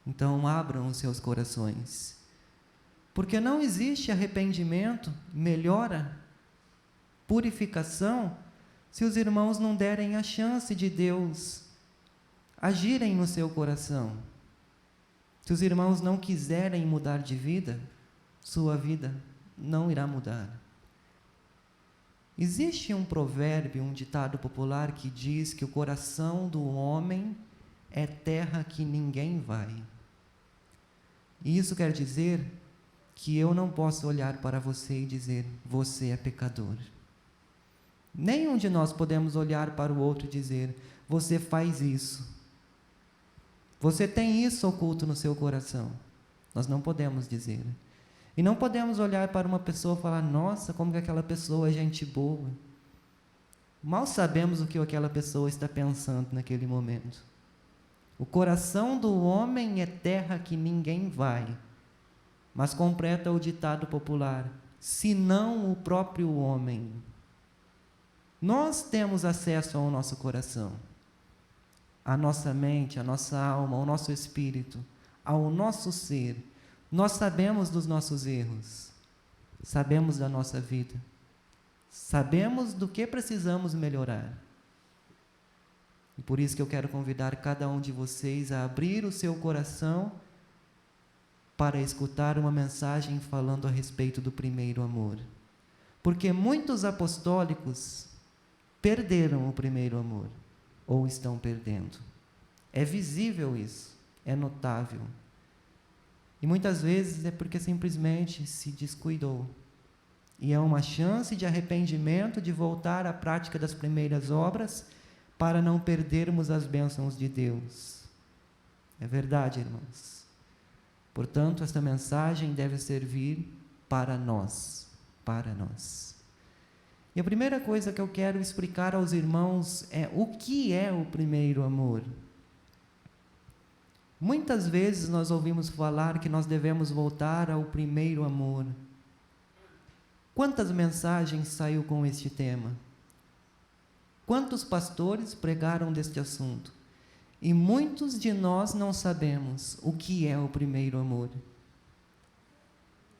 Então, abram os seus corações. Porque não existe arrependimento, melhora, purificação, se os irmãos não derem a chance de Deus agirem no seu coração. Se os irmãos não quiserem mudar de vida, sua vida não irá mudar. Existe um provérbio, um ditado popular que diz que o coração do homem é terra que ninguém vai. E isso quer dizer que eu não posso olhar para você e dizer, você é pecador. Nenhum de nós podemos olhar para o outro e dizer, você faz isso. Você tem isso oculto no seu coração. Nós não podemos dizer. E não podemos olhar para uma pessoa e falar, nossa, como que aquela pessoa é gente boa. Mal sabemos o que aquela pessoa está pensando naquele momento. O coração do homem é terra que ninguém vai. Mas completa o ditado popular, senão o próprio homem. Nós temos acesso ao nosso coração, à nossa mente, à nossa alma, ao nosso espírito, ao nosso ser. Nós sabemos dos nossos erros, sabemos da nossa vida, sabemos do que precisamos melhorar. E por isso que eu quero convidar cada um de vocês a abrir o seu coração para escutar uma mensagem falando a respeito do primeiro amor. Porque muitos apostólicos perderam o primeiro amor, ou estão perdendo. É visível isso, é notável. E muitas vezes é porque simplesmente se descuidou. E é uma chance de arrependimento, de voltar à prática das primeiras obras, para não perdermos as bênçãos de Deus. É verdade, irmãos. Portanto, esta mensagem deve servir para nós, para nós. E a primeira coisa que eu quero explicar aos irmãos é o que é o primeiro amor. Muitas vezes nós ouvimos falar que nós devemos voltar ao primeiro amor. Quantas mensagens saiu com este tema? Quantos pastores pregaram deste assunto? E muitos de nós não sabemos o que é o primeiro amor.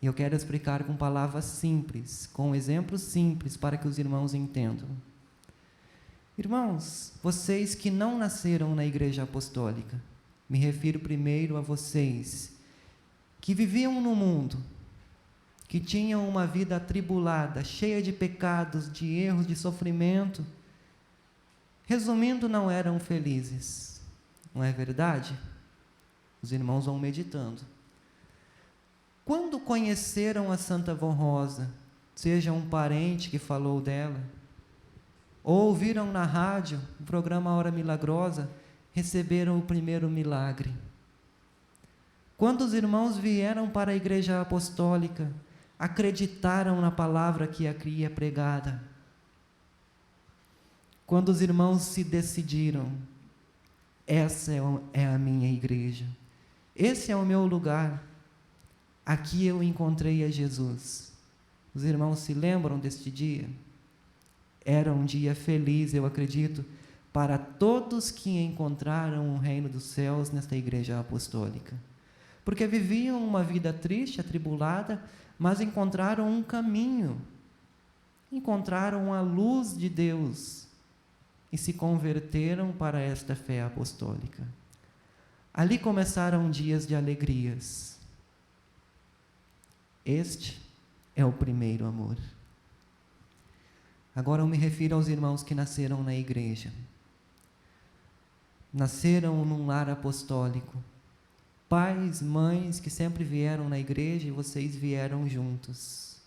E eu quero explicar com palavras simples, com exemplos simples, para que os irmãos entendam. Irmãos, vocês que não nasceram na igreja apostólica, me refiro primeiro a vocês, que viviam no mundo, que tinham uma vida atribulada, cheia de pecados, de erros, de sofrimento. Resumindo, não eram felizes. Não é verdade? Os irmãos vão meditando. Quando conheceram a Santa Von Rosa, seja um parente que falou dela, ou ouviram na rádio o programa Hora Milagrosa, receberam o primeiro milagre. Quando os irmãos vieram para a igreja apostólica, acreditaram na palavra que aqui é pregada. Quando os irmãos se decidiram, essa é a minha igreja, esse é o meu lugar, aqui eu encontrei a Jesus. Os irmãos se lembram deste dia? Era um dia feliz, eu acredito, para todos que encontraram o reino dos céus nesta igreja apostólica. Porque viviam uma vida triste, atribulada, mas encontraram um caminho, encontraram a luz de Deus e se converteram para esta fé apostólica. Ali começaram dias de alegrias. Este é o primeiro amor. Agora eu me refiro aos irmãos que nasceram na igreja. Nasceram num lar apostólico. Pais, mães que sempre vieram na igreja e vocês vieram juntos.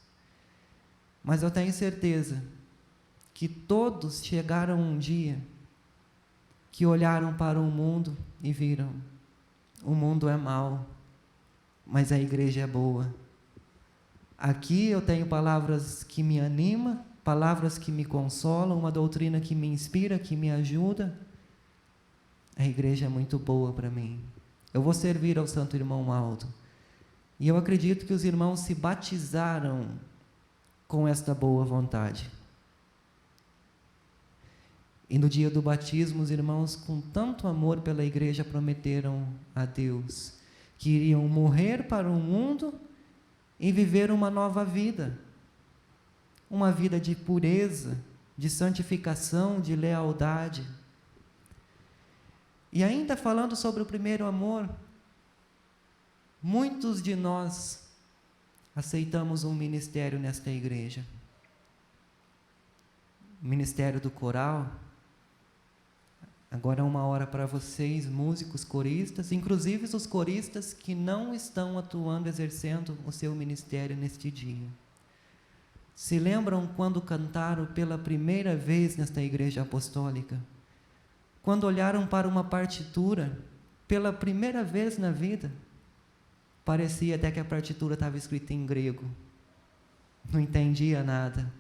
Mas eu tenho certeza que todos chegaram um dia que olharam para o mundo e viram: o mundo é mau, mas a igreja é boa. Aqui eu tenho palavras que me animam, palavras que me consolam, uma doutrina que me inspira, que me ajuda. A igreja é muito boa para mim. Eu vou servir ao Santo Irmão Aldo. E eu acredito que os irmãos se batizaram com esta boa vontade. E no dia do batismo, os irmãos, com tanto amor pela igreja, prometeram a Deus que iriam morrer para o mundo e viver uma nova vida. Uma vida de pureza, de santificação, de lealdade. E ainda falando sobre o primeiro amor, muitos de nós aceitamos um ministério nesta igreja. O ministério do coral. Agora é uma hora para vocês, músicos, coristas, inclusive os coristas que não estão atuando, exercendo o seu ministério neste dia. Se lembram quando cantaram pela primeira vez nesta igreja apostólica? Quando olharam para uma partitura, pela primeira vez na vida, parecia até que a partitura estava escrita em grego. Não entendia nada.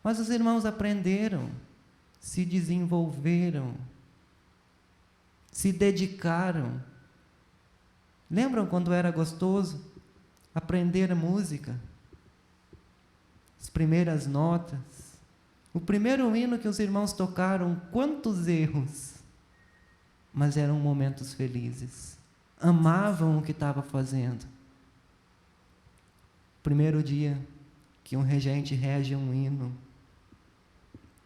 Mas os irmãos aprenderam, se desenvolveram, se dedicaram. Lembram quando era gostoso aprender música? As primeiras notas. O primeiro hino que os irmãos tocaram, quantos erros, mas eram momentos felizes. Amavam o que estava fazendo. Primeiro dia que um regente rege um hino.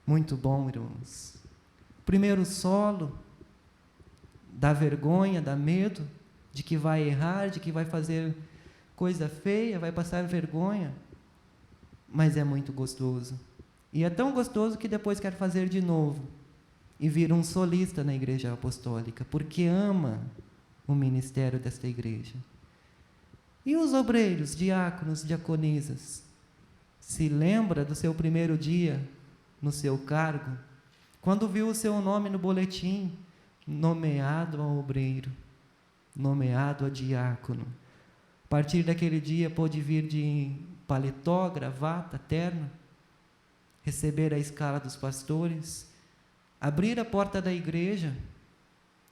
Muito bom, irmãos. Primeiro solo, dá vergonha, dá medo de que vai errar, de que vai fazer coisa feia, vai passar vergonha, mas é muito gostoso. E é tão gostoso que depois quer fazer de novo e vira um solista na igreja apostólica, porque ama o ministério desta igreja. E os obreiros, diáconos, diaconisas, se lembra do seu primeiro dia no seu cargo, quando viu o seu nome no boletim, nomeado a obreiro, nomeado a diácono. A partir daquele dia pôde vir de paletó, gravata, terno, receber a escala dos pastores, abrir a porta da igreja.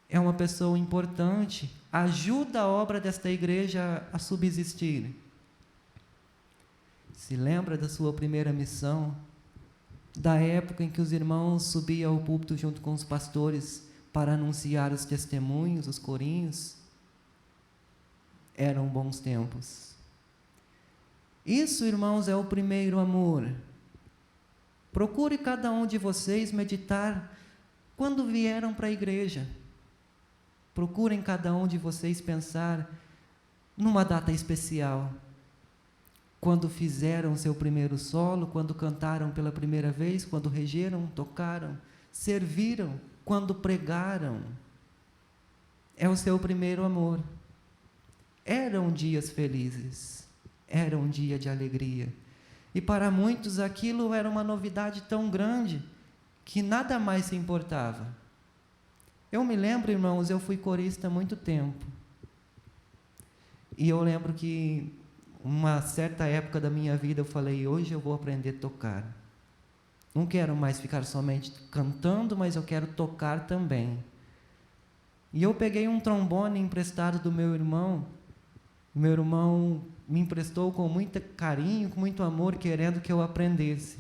É uma pessoa importante, ajuda a obra desta igreja a subsistir. Se lembra da sua primeira missão, da época em que os irmãos subiam ao púlpito junto com os pastores para anunciar os testemunhos, os corinhos? Eram bons tempos. Isso, irmãos, é o primeiro amor. Procure cada um de vocês meditar quando vieram para a igreja. Procurem cada um de vocês pensar numa data especial. Quando fizeram seu primeiro solo, quando cantaram pela primeira vez, quando regeram, tocaram, serviram, quando pregaram. É o seu primeiro amor. Eram dias felizes, era um dia de alegria. E para muitos aquilo era uma novidade tão grande que nada mais se importava. Eu me lembro, irmãos, eu fui corista há muito tempo. E eu lembro que uma certa época da minha vida eu falei, hoje eu vou aprender a tocar. Não quero mais ficar somente cantando, mas eu quero tocar também. E eu peguei um trombone emprestado do meu irmão. O meu irmão me emprestou com muito carinho, com muito amor, querendo que eu aprendesse.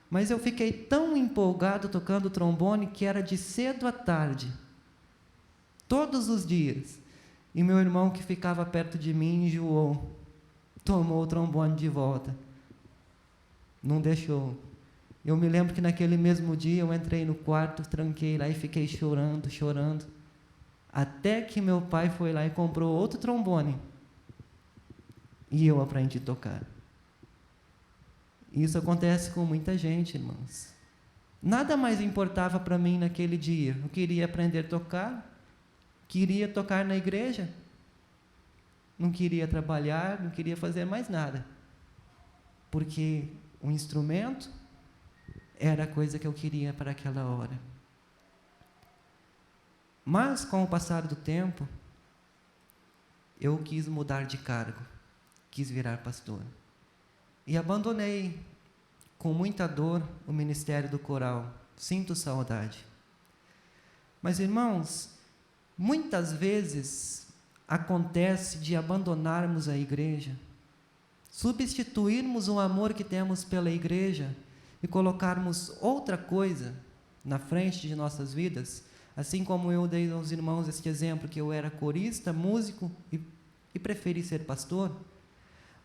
Mas eu fiquei tão empolgado tocando trombone que era de cedo à tarde, todos os dias. E meu irmão, que ficava perto de mim, enjoou. Tomou o trombone de volta. Não deixou. Eu me lembro que naquele mesmo dia eu entrei no quarto, tranquei lá e fiquei chorando, chorando. Até que meu pai foi lá e comprou outro trombone. E eu aprendi a tocar. Isso acontece com muita gente, irmãos. Nada mais importava para mim naquele dia. Eu queria aprender a tocar, queria tocar na igreja, não queria trabalhar, não queria fazer mais nada. Porque o instrumento era a coisa que eu queria para aquela hora. Mas, com o passar do tempo, eu quis mudar de cargo, quis virar pastor. E abandonei, com muita dor, o ministério do coral. Sinto saudade. Mas, irmãos, muitas vezes acontece de abandonarmos a igreja, substituirmos o amor que temos pela igreja e colocarmos outra coisa na frente de nossas vidas, assim como eu dei aos irmãos este exemplo, que eu era corista, músico e preferi ser pastor.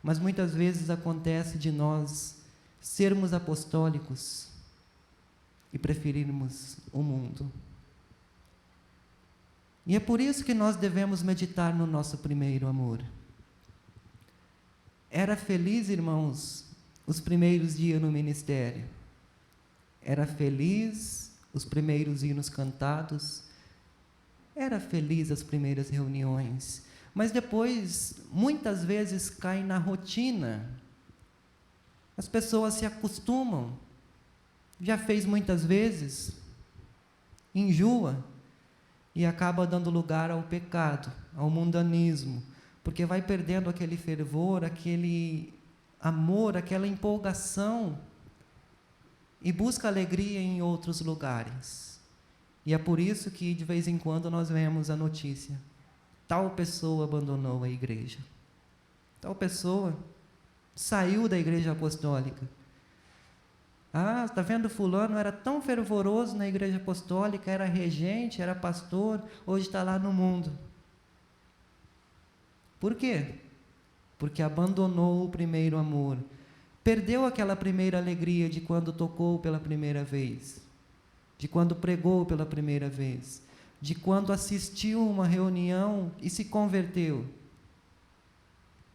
Mas muitas vezes acontece de nós sermos apostólicos e preferirmos o mundo. E é por isso que nós devemos meditar no nosso primeiro amor. Era feliz, irmãos, os primeiros dias no ministério. Era feliz os primeiros hinos cantados. Era feliz as primeiras reuniões. Mas depois, muitas vezes, cai na rotina. As pessoas se acostumam. Já fez muitas vezes, enjoa e acaba dando lugar ao pecado, ao mundanismo, porque vai perdendo aquele fervor, aquele amor, aquela empolgação e busca alegria em outros lugares. E é por isso que de vez em quando nós vemos a notícia: tal pessoa abandonou a igreja, tal pessoa saiu da igreja apostólica. Ah, está vendo, fulano era tão fervoroso na igreja apostólica, era regente, era pastor, hoje está lá no mundo. Por quê? Porque abandonou o primeiro amor. Perdeu aquela primeira alegria de quando tocou pela primeira vez, de quando pregou pela primeira vez, de quando assistiu uma reunião e se converteu.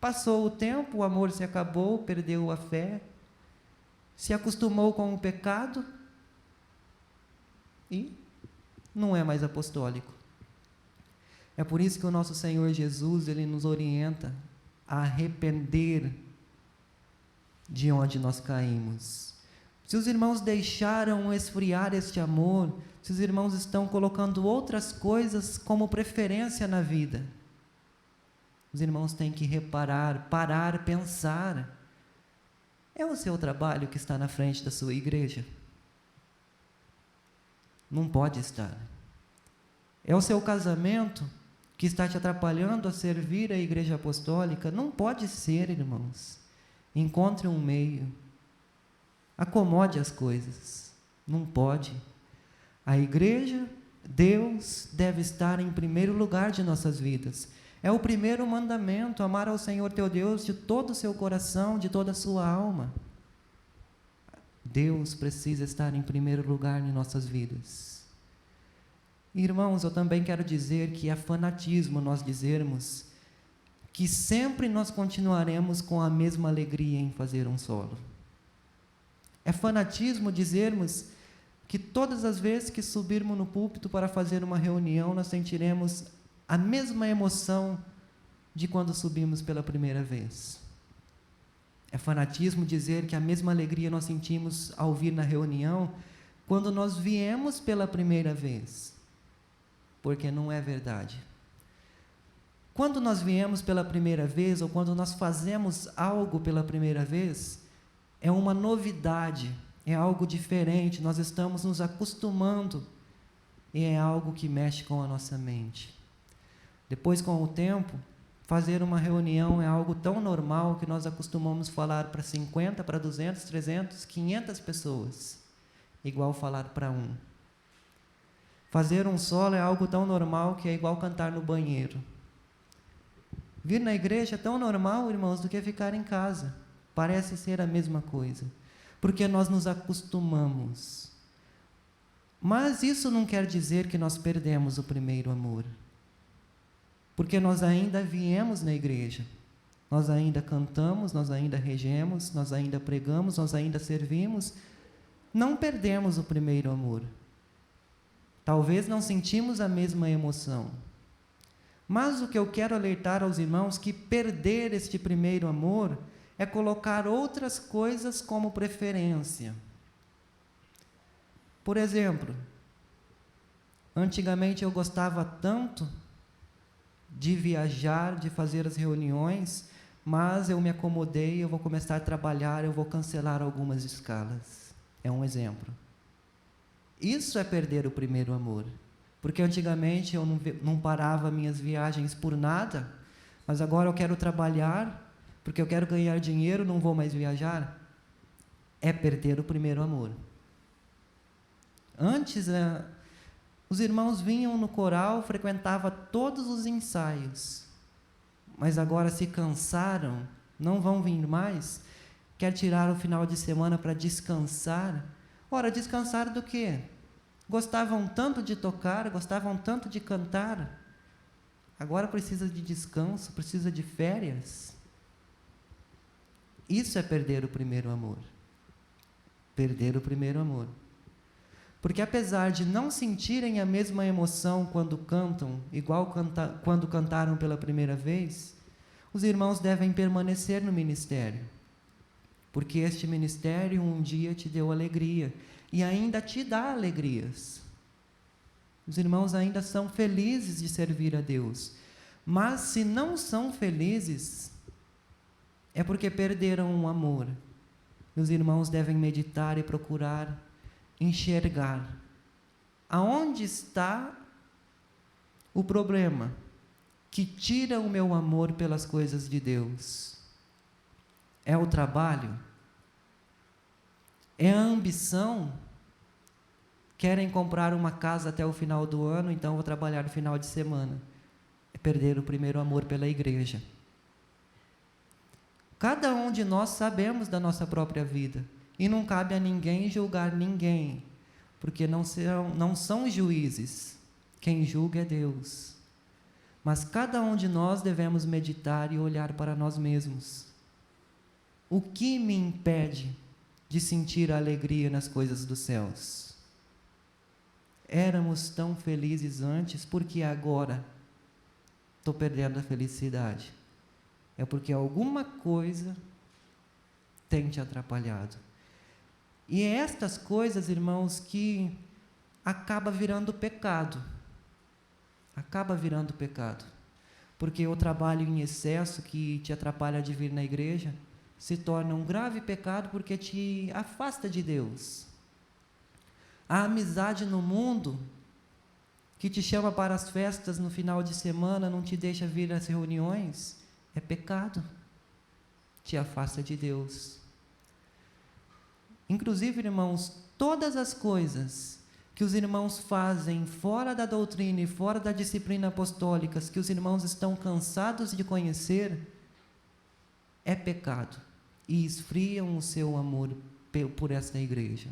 Passou o tempo, o amor se acabou, perdeu a fé, se acostumou com o pecado e não é mais apostólico. É por isso que o nosso Senhor Jesus, Ele nos orienta a arrepender de onde nós caímos. Se os irmãos deixaram esfriar este amor, se os irmãos estão colocando outras coisas como preferência na vida, os irmãos têm que reparar, parar, pensar. É o seu trabalho que está na frente da sua igreja? Não pode estar. É o seu casamento que está te atrapalhando a servir a igreja apostólica? Não pode ser, irmãos. Encontre um meio. Acomode as coisas. Não pode. A igreja, Deus, deve estar em primeiro lugar de nossas vidas. É o primeiro mandamento: amar ao Senhor teu Deus de todo o seu coração, de toda a sua alma. Deus precisa estar em primeiro lugar em nossas vidas. Irmãos, eu também quero dizer que é fanatismo nós dizermos que sempre nós continuaremos com a mesma alegria em fazer um solo. É fanatismo dizermos que todas as vezes que subirmos no púlpito para fazer uma reunião, nós sentiremos a mesma emoção de quando subimos pela primeira vez. É fanatismo dizer que a mesma alegria nós sentimos ao vir na reunião quando nós viemos pela primeira vez, porque não é verdade. Quando nós viemos pela primeira vez, ou quando nós fazemos algo pela primeira vez, é uma novidade, é algo diferente, nós estamos nos acostumando, e é algo que mexe com a nossa mente. Depois, com o tempo, fazer uma reunião é algo tão normal que nós acostumamos falar para 50, para 200, 300, 500 pessoas, igual falar para um. Fazer um solo é algo tão normal que é igual cantar no banheiro. Vir na igreja é tão normal, irmãos, do que ficar em casa. Parece ser a mesma coisa, porque nós nos acostumamos. Mas isso não quer dizer que nós perdemos o primeiro amor. Porque nós ainda viemos na igreja, nós ainda cantamos, nós ainda regemos, nós ainda pregamos, nós ainda servimos, não perdemos o primeiro amor. Talvez não sentimos a mesma emoção. Mas o que eu quero alertar aos irmãos, que perder este primeiro amor é colocar outras coisas como preferência. Por exemplo, antigamente eu gostava tanto de viajar, de fazer as reuniões, mas eu me acomodei, eu vou começar a trabalhar, eu vou cancelar algumas escalas. É um exemplo. Isso é perder o primeiro amor. Porque antigamente eu não parava minhas viagens por nada, mas agora eu quero trabalhar, porque eu quero ganhar dinheiro, não vou mais viajar. É perder o primeiro amor. Antes, os irmãos vinham no coral, frequentavam todos os ensaios, mas agora se cansaram, não vão vir mais, quer tirar o final de semana para descansar. Ora, descansar do quê? Gostavam tanto de tocar, gostavam tanto de cantar, agora precisa de descanso, precisa de férias. Isso é perder o primeiro amor. Perder o primeiro amor. Porque apesar de não sentirem a mesma emoção quando cantam, igual quando cantaram pela primeira vez, os irmãos devem permanecer no ministério. Porque este ministério um dia te deu alegria e ainda te dá alegrias. Os irmãos ainda são felizes de servir a Deus. Mas se não são felizes, é porque perderam o amor. E os irmãos devem meditar e procurar enxergar aonde está o problema que tira o meu amor pelas coisas de Deus. É o trabalho? É a ambição? Querem comprar uma casa até o final do ano, então vou trabalhar no final de semana. É perder o primeiro amor pela igreja. Cada um de nós sabemos da nossa própria vida. E não cabe a ninguém julgar ninguém, porque não são juízes. Quem julga é Deus. Mas cada um de nós devemos meditar e olhar para nós mesmos. O que me impede de sentir a alegria nas coisas dos céus? Éramos tão felizes antes, porque agora estou perdendo a felicidade? É porque alguma coisa tem te atrapalhado. E é estas coisas, irmãos, que acaba virando pecado. Acaba virando pecado. Porque o trabalho em excesso que te atrapalha de vir na igreja se torna um grave pecado porque te afasta de Deus. A amizade no mundo que te chama para as festas no final de semana, não te deixa vir às reuniões, é pecado. Te afasta de Deus. Inclusive, irmãos, todas as coisas que os irmãos fazem fora da doutrina e fora da disciplina apostólica, que os irmãos estão cansados de conhecer, é pecado e esfriam o seu amor por esta igreja.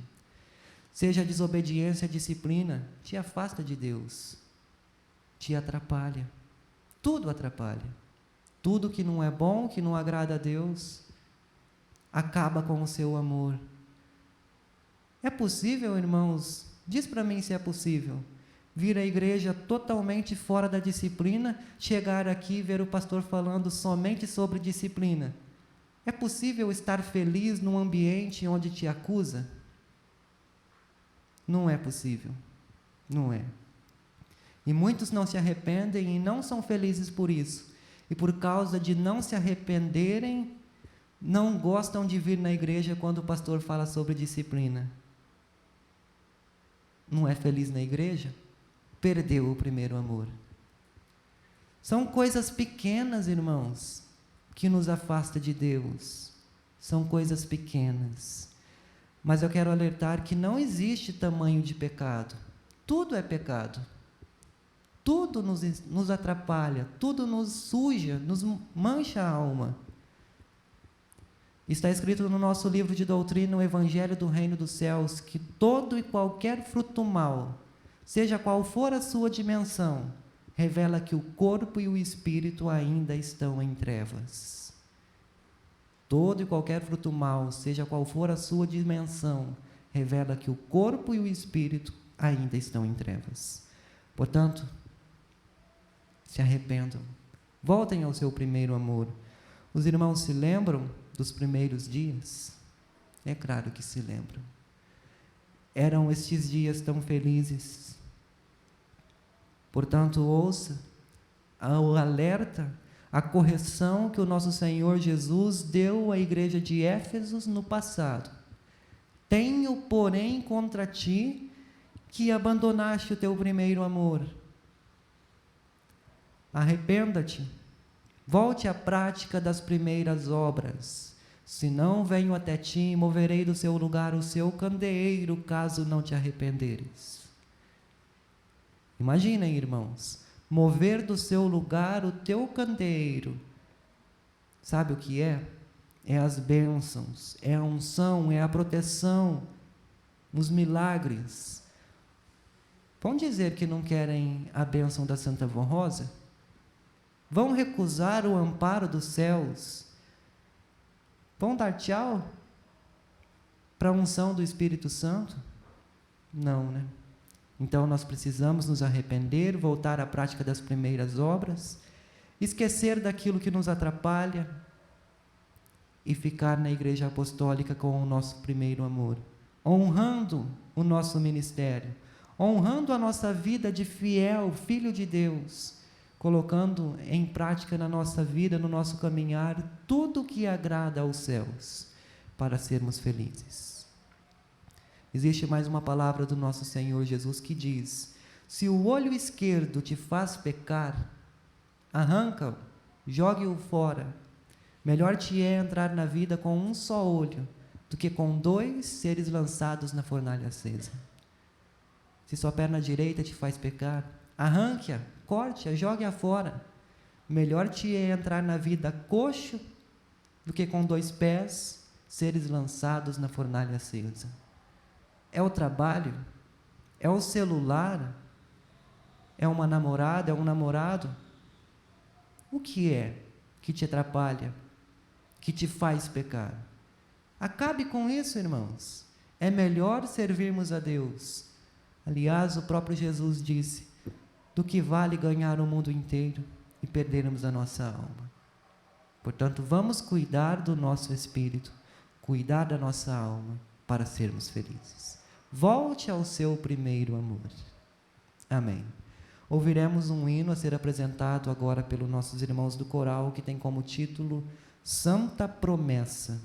Seja a desobediência à disciplina, te afasta de Deus, te atrapalha, tudo atrapalha. Tudo que não é bom, que não agrada a Deus, acaba com o seu amor. É possível, irmãos, diz para mim se é possível, vir à igreja totalmente fora da disciplina, chegar aqui e ver o pastor falando somente sobre disciplina? É possível estar feliz num ambiente onde te acusa? Não é possível, não é. E muitos não se arrependem e não são felizes por isso. E por causa de não se arrependerem, não gostam de vir na igreja quando o pastor fala sobre disciplina. Não é feliz na igreja? Perdeu o primeiro amor. São coisas pequenas, irmãos, que nos afastam de Deus. São coisas pequenas. Mas eu quero alertar que não existe tamanho de pecado. Tudo é pecado. Tudo nos atrapalha, tudo nos suja, nos mancha a alma. Está escrito no nosso livro de doutrina, o Evangelho do Reino dos Céus, que todo e qualquer fruto mau, seja qual for a sua dimensão, revela que o corpo e o espírito ainda estão em trevas. Todo e qualquer fruto mau, seja qual for a sua dimensão, revela que o corpo e o espírito ainda estão em trevas. Portanto, se arrependam, voltem ao seu primeiro amor. Os irmãos se lembram dos primeiros dias? É claro que se lembram. Eram estes dias tão felizes. Portanto, ouça o alerta, a correção que o nosso Senhor Jesus deu à igreja de Éfeso no passado. Tenho, porém, contra ti que abandonaste o teu primeiro amor. Arrependa-te, volte à prática das primeiras obras. Senão venho até ti e moverei do seu lugar o seu candeeiro, caso não te arrependeres. Imaginem, irmãos, mover do seu lugar o teu candeeiro. Sabe o que é? É as bênçãos, é a unção, é a proteção, os milagres. Vão dizer que não querem a bênção da Santa Vó Rosa? Vão recusar o amparo dos céus? Vão dar tchau para a unção do Espírito Santo? Não, né? Então nós precisamos nos arrepender, voltar à prática das primeiras obras, esquecer daquilo que nos atrapalha e ficar na Igreja Apostólica com o nosso primeiro amor, honrando o nosso ministério, honrando a nossa vida de fiel filho de Deus, colocando em prática na nossa vida, no nosso caminhar, tudo que agrada aos céus, para sermos felizes. Existe mais uma palavra do nosso Senhor Jesus que diz: se o olho esquerdo te faz pecar, arranca-o, jogue-o fora. Melhor te é entrar na vida com um só olho, do que com 2 seres lançados na fornalha acesa. Se sua perna direita te faz pecar, arranque-a, corte-a, jogue-a fora. Melhor te é entrar na vida coxo, do que com 2 pés, seres lançados na fornalha acesa. É o trabalho? É o celular? É uma namorada? É um namorado? O que é que te atrapalha? Que te faz pecar? Acabe com isso, irmãos. É melhor servirmos a Deus. Aliás, o próprio Jesus disse: do que vale ganhar o mundo inteiro e perdermos a nossa alma. Portanto, vamos cuidar do nosso espírito, cuidar da nossa alma, para sermos felizes. Volte ao seu primeiro amor. Amém. Ouviremos um hino a ser apresentado agora pelos nossos irmãos do coral, que tem como título Santa Promessa.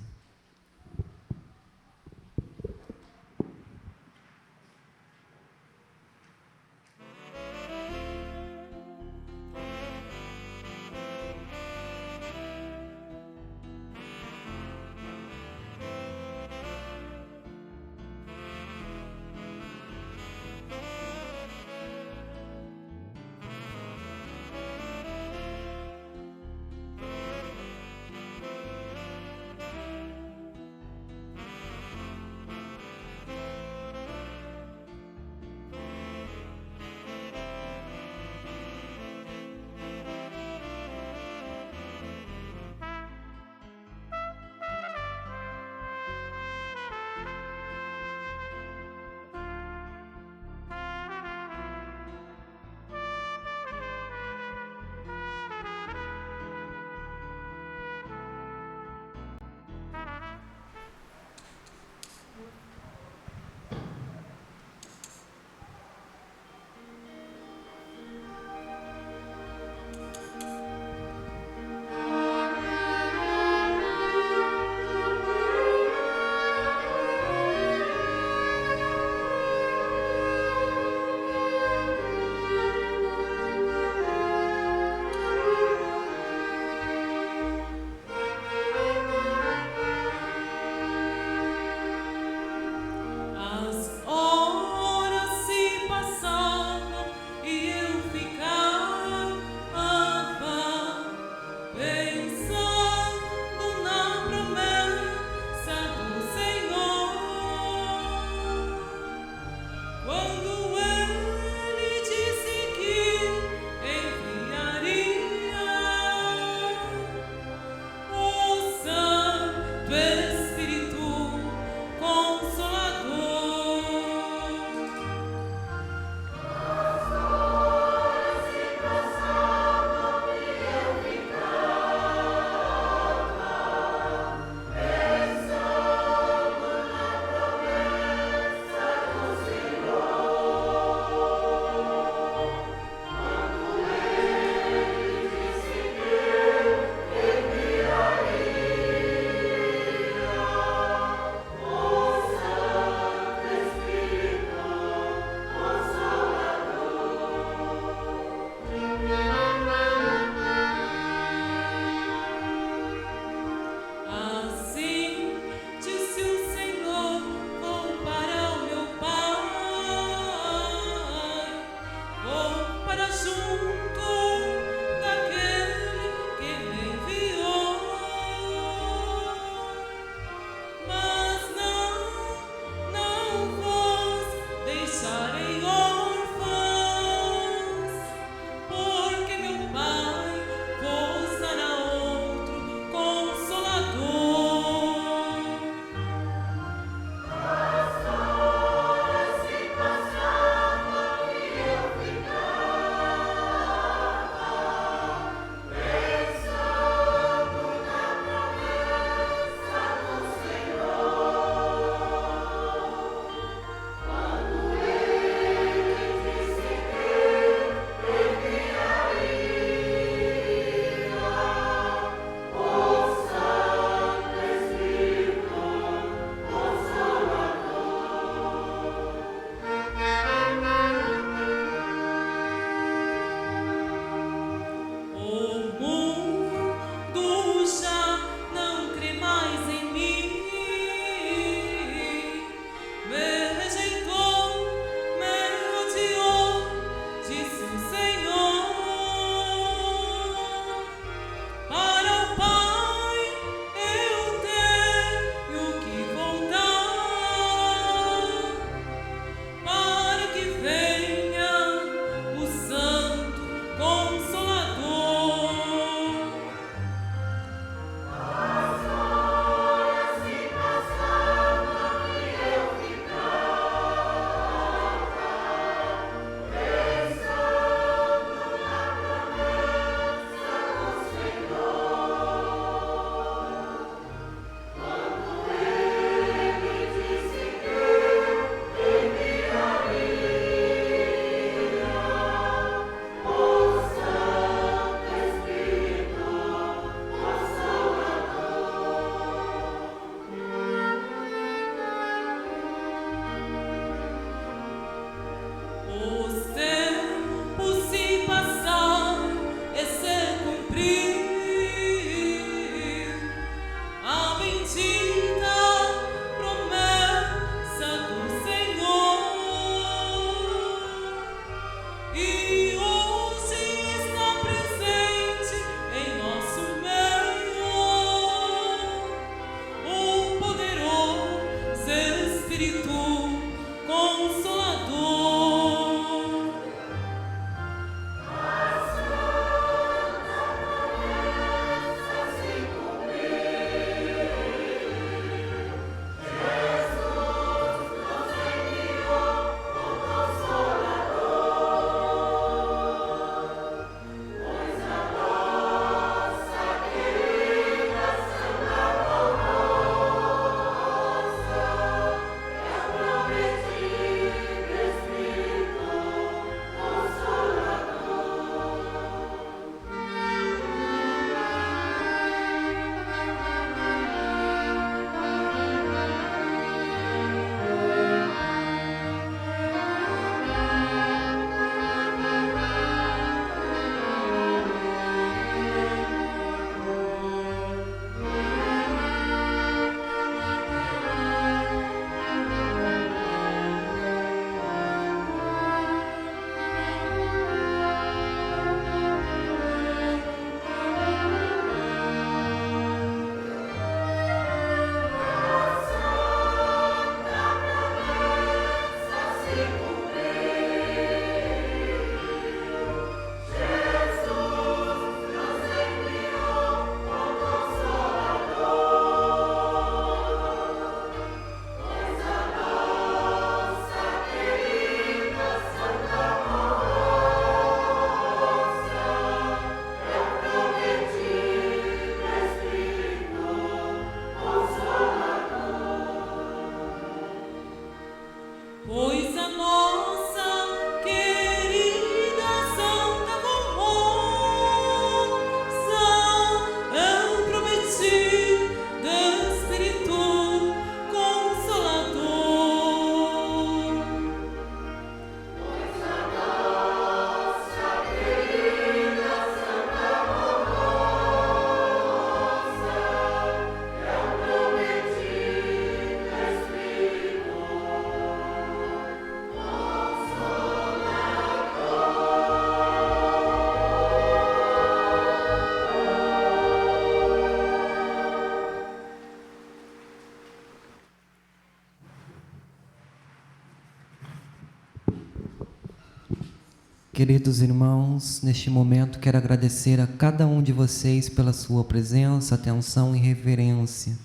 Queridos irmãos, neste momento quero agradecer a cada um de vocês pela sua presença, atenção e reverência.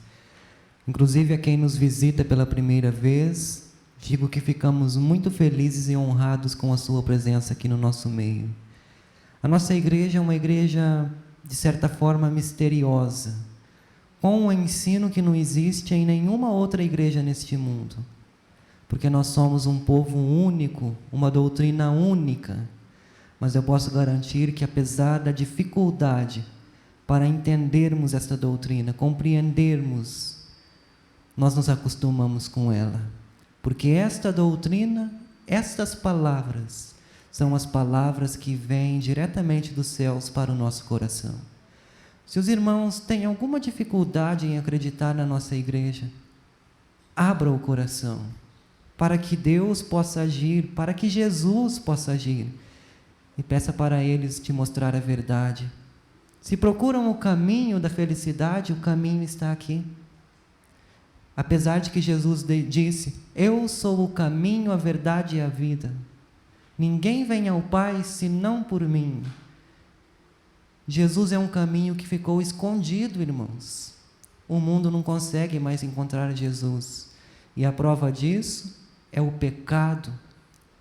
Inclusive a quem nos visita pela primeira vez, digo que ficamos muito felizes e honrados com a sua presença aqui no nosso meio. A nossa igreja é uma igreja, de certa forma, misteriosa, com um ensino que não existe em nenhuma outra igreja neste mundo. Porque nós somos um povo único, uma doutrina única. Mas eu posso garantir que, apesar da dificuldade para entendermos esta doutrina, compreendermos, nós nos acostumamos com ela. Porque esta doutrina, estas palavras, são as palavras que vêm diretamente dos céus para o nosso coração. Se os irmãos têm alguma dificuldade em acreditar na nossa igreja, abra o coração, para que Deus possa agir, para que Jesus possa agir, e peça para eles te mostrar a verdade. Se procuram o caminho da felicidade, o caminho está aqui. Apesar de que Jesus disse: eu sou o caminho, a verdade e a vida. Ninguém vem ao Pai senão por mim. Jesus é um caminho que ficou escondido, irmãos. O mundo não consegue mais encontrar Jesus. E a prova disso é o pecado,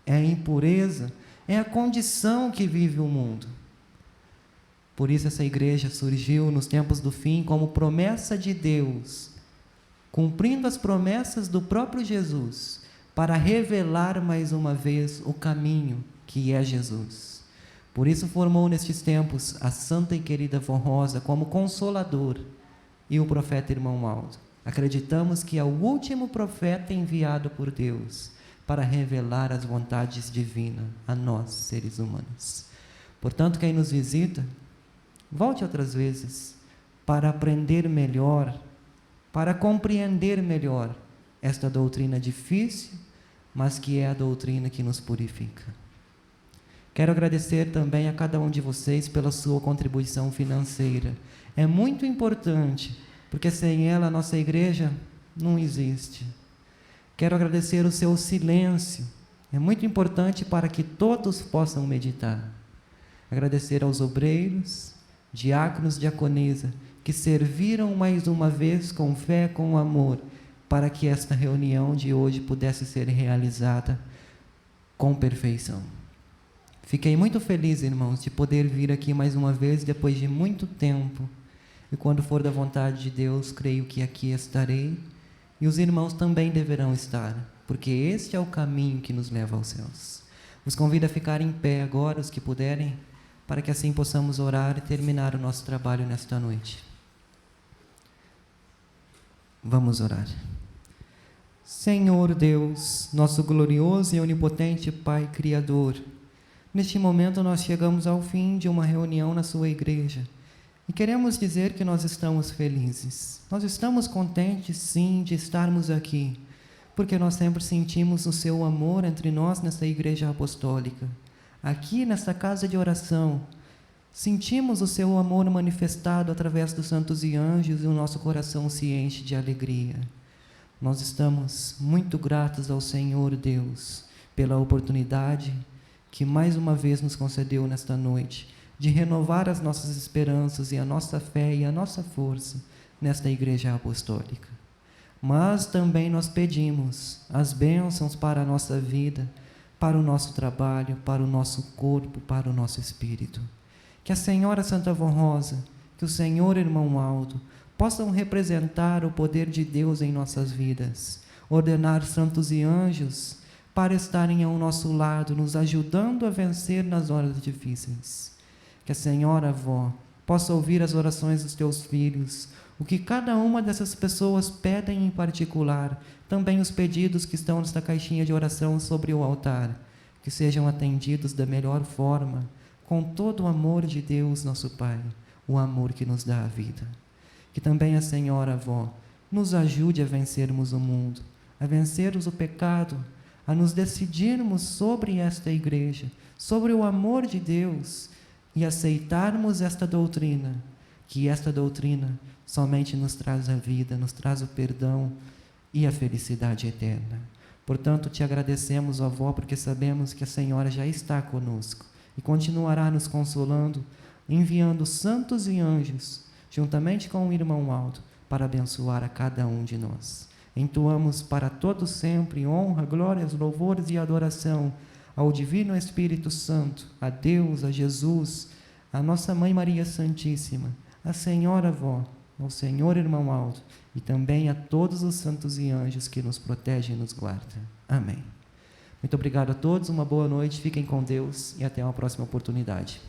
é a impureza, é a condição que vive o mundo. Por isso essa igreja surgiu nos tempos do fim como promessa de Deus, cumprindo as promessas do próprio Jesus, para revelar mais uma vez o caminho que é Jesus. Por isso formou nestes tempos a santa e querida Vó Rosa como consolador e o profeta irmão Aldo. Acreditamos que é o último profeta enviado por Deus para revelar as vontades divinas a nós, seres humanos. Portanto, quem nos visita, volte outras vezes para aprender melhor, para compreender melhor esta doutrina difícil, mas que é a doutrina que nos purifica. Quero agradecer também a cada um de vocês pela sua contribuição financeira. É muito importante, porque sem ela a nossa igreja não existe. Quero agradecer o seu silêncio. É muito importante para que todos possam meditar. Agradecer aos obreiros, diáconos, diaconisa, que serviram mais uma vez com fé, com amor, para que esta reunião de hoje pudesse ser realizada com perfeição. Fiquei muito feliz, irmãos, de poder vir aqui mais uma vez, depois de muito tempo. E quando for da vontade de Deus, creio que aqui estarei. E os irmãos também deverão estar, porque este é o caminho que nos leva aos céus. Os convido a ficar em pé agora, os que puderem, para que assim possamos orar e terminar o nosso trabalho nesta noite. Vamos orar. Senhor Deus, nosso glorioso e onipotente Pai Criador, neste momento nós chegamos ao fim de uma reunião na sua igreja e queremos dizer que nós estamos felizes. Nós estamos contentes, sim, de estarmos aqui, porque nós sempre sentimos o seu amor entre nós nessa igreja apostólica. Aqui nesta casa de oração, sentimos o seu amor manifestado através dos santos e anjos e o nosso coração se enche de alegria. Nós estamos muito gratos ao Senhor Deus pela oportunidade que mais uma vez nos concedeu nesta noite de renovar as nossas esperanças e a nossa fé e a nossa força nesta igreja apostólica. Mas também nós pedimos as bênçãos para a nossa vida, para o nosso trabalho, para o nosso corpo, para o nosso espírito. Que a Senhora Santa Vó Rosa, que o Senhor Irmão Aldo, possam representar o poder de Deus em nossas vidas, ordenar santos e anjos para estarem ao nosso lado, nos ajudando a vencer nas horas difíceis. Que a Senhora Vó possa ouvir as orações dos teus filhos, o que cada uma dessas pessoas pedem em particular, também os pedidos que estão nesta caixinha de oração sobre o altar, que sejam atendidos da melhor forma, com todo o amor de Deus, nosso Pai, o amor que nos dá a vida. Que também a Senhora Vó nos ajude a vencermos o mundo, a vencermos o pecado, a nos decidirmos sobre esta igreja, sobre o amor de Deus e aceitarmos esta doutrina, que esta doutrina somente nos traz a vida, nos traz o perdão e a felicidade eterna. Portanto, te agradecemos, ó Vó, porque sabemos que a Senhora já está conosco, e continuará nos consolando, enviando santos e anjos, juntamente com o irmão Aldo, para abençoar a cada um de nós. Entoamos para todos sempre honra, glórias, louvores e adoração ao Divino Espírito Santo, a Deus, a Jesus, a nossa Mãe Maria Santíssima, a Senhora Avó, ao Senhor Irmão Aldo e também a todos os santos e anjos que nos protegem e nos guardam. Amém. Muito obrigado a todos, uma boa noite, fiquem com Deus e até uma próxima oportunidade.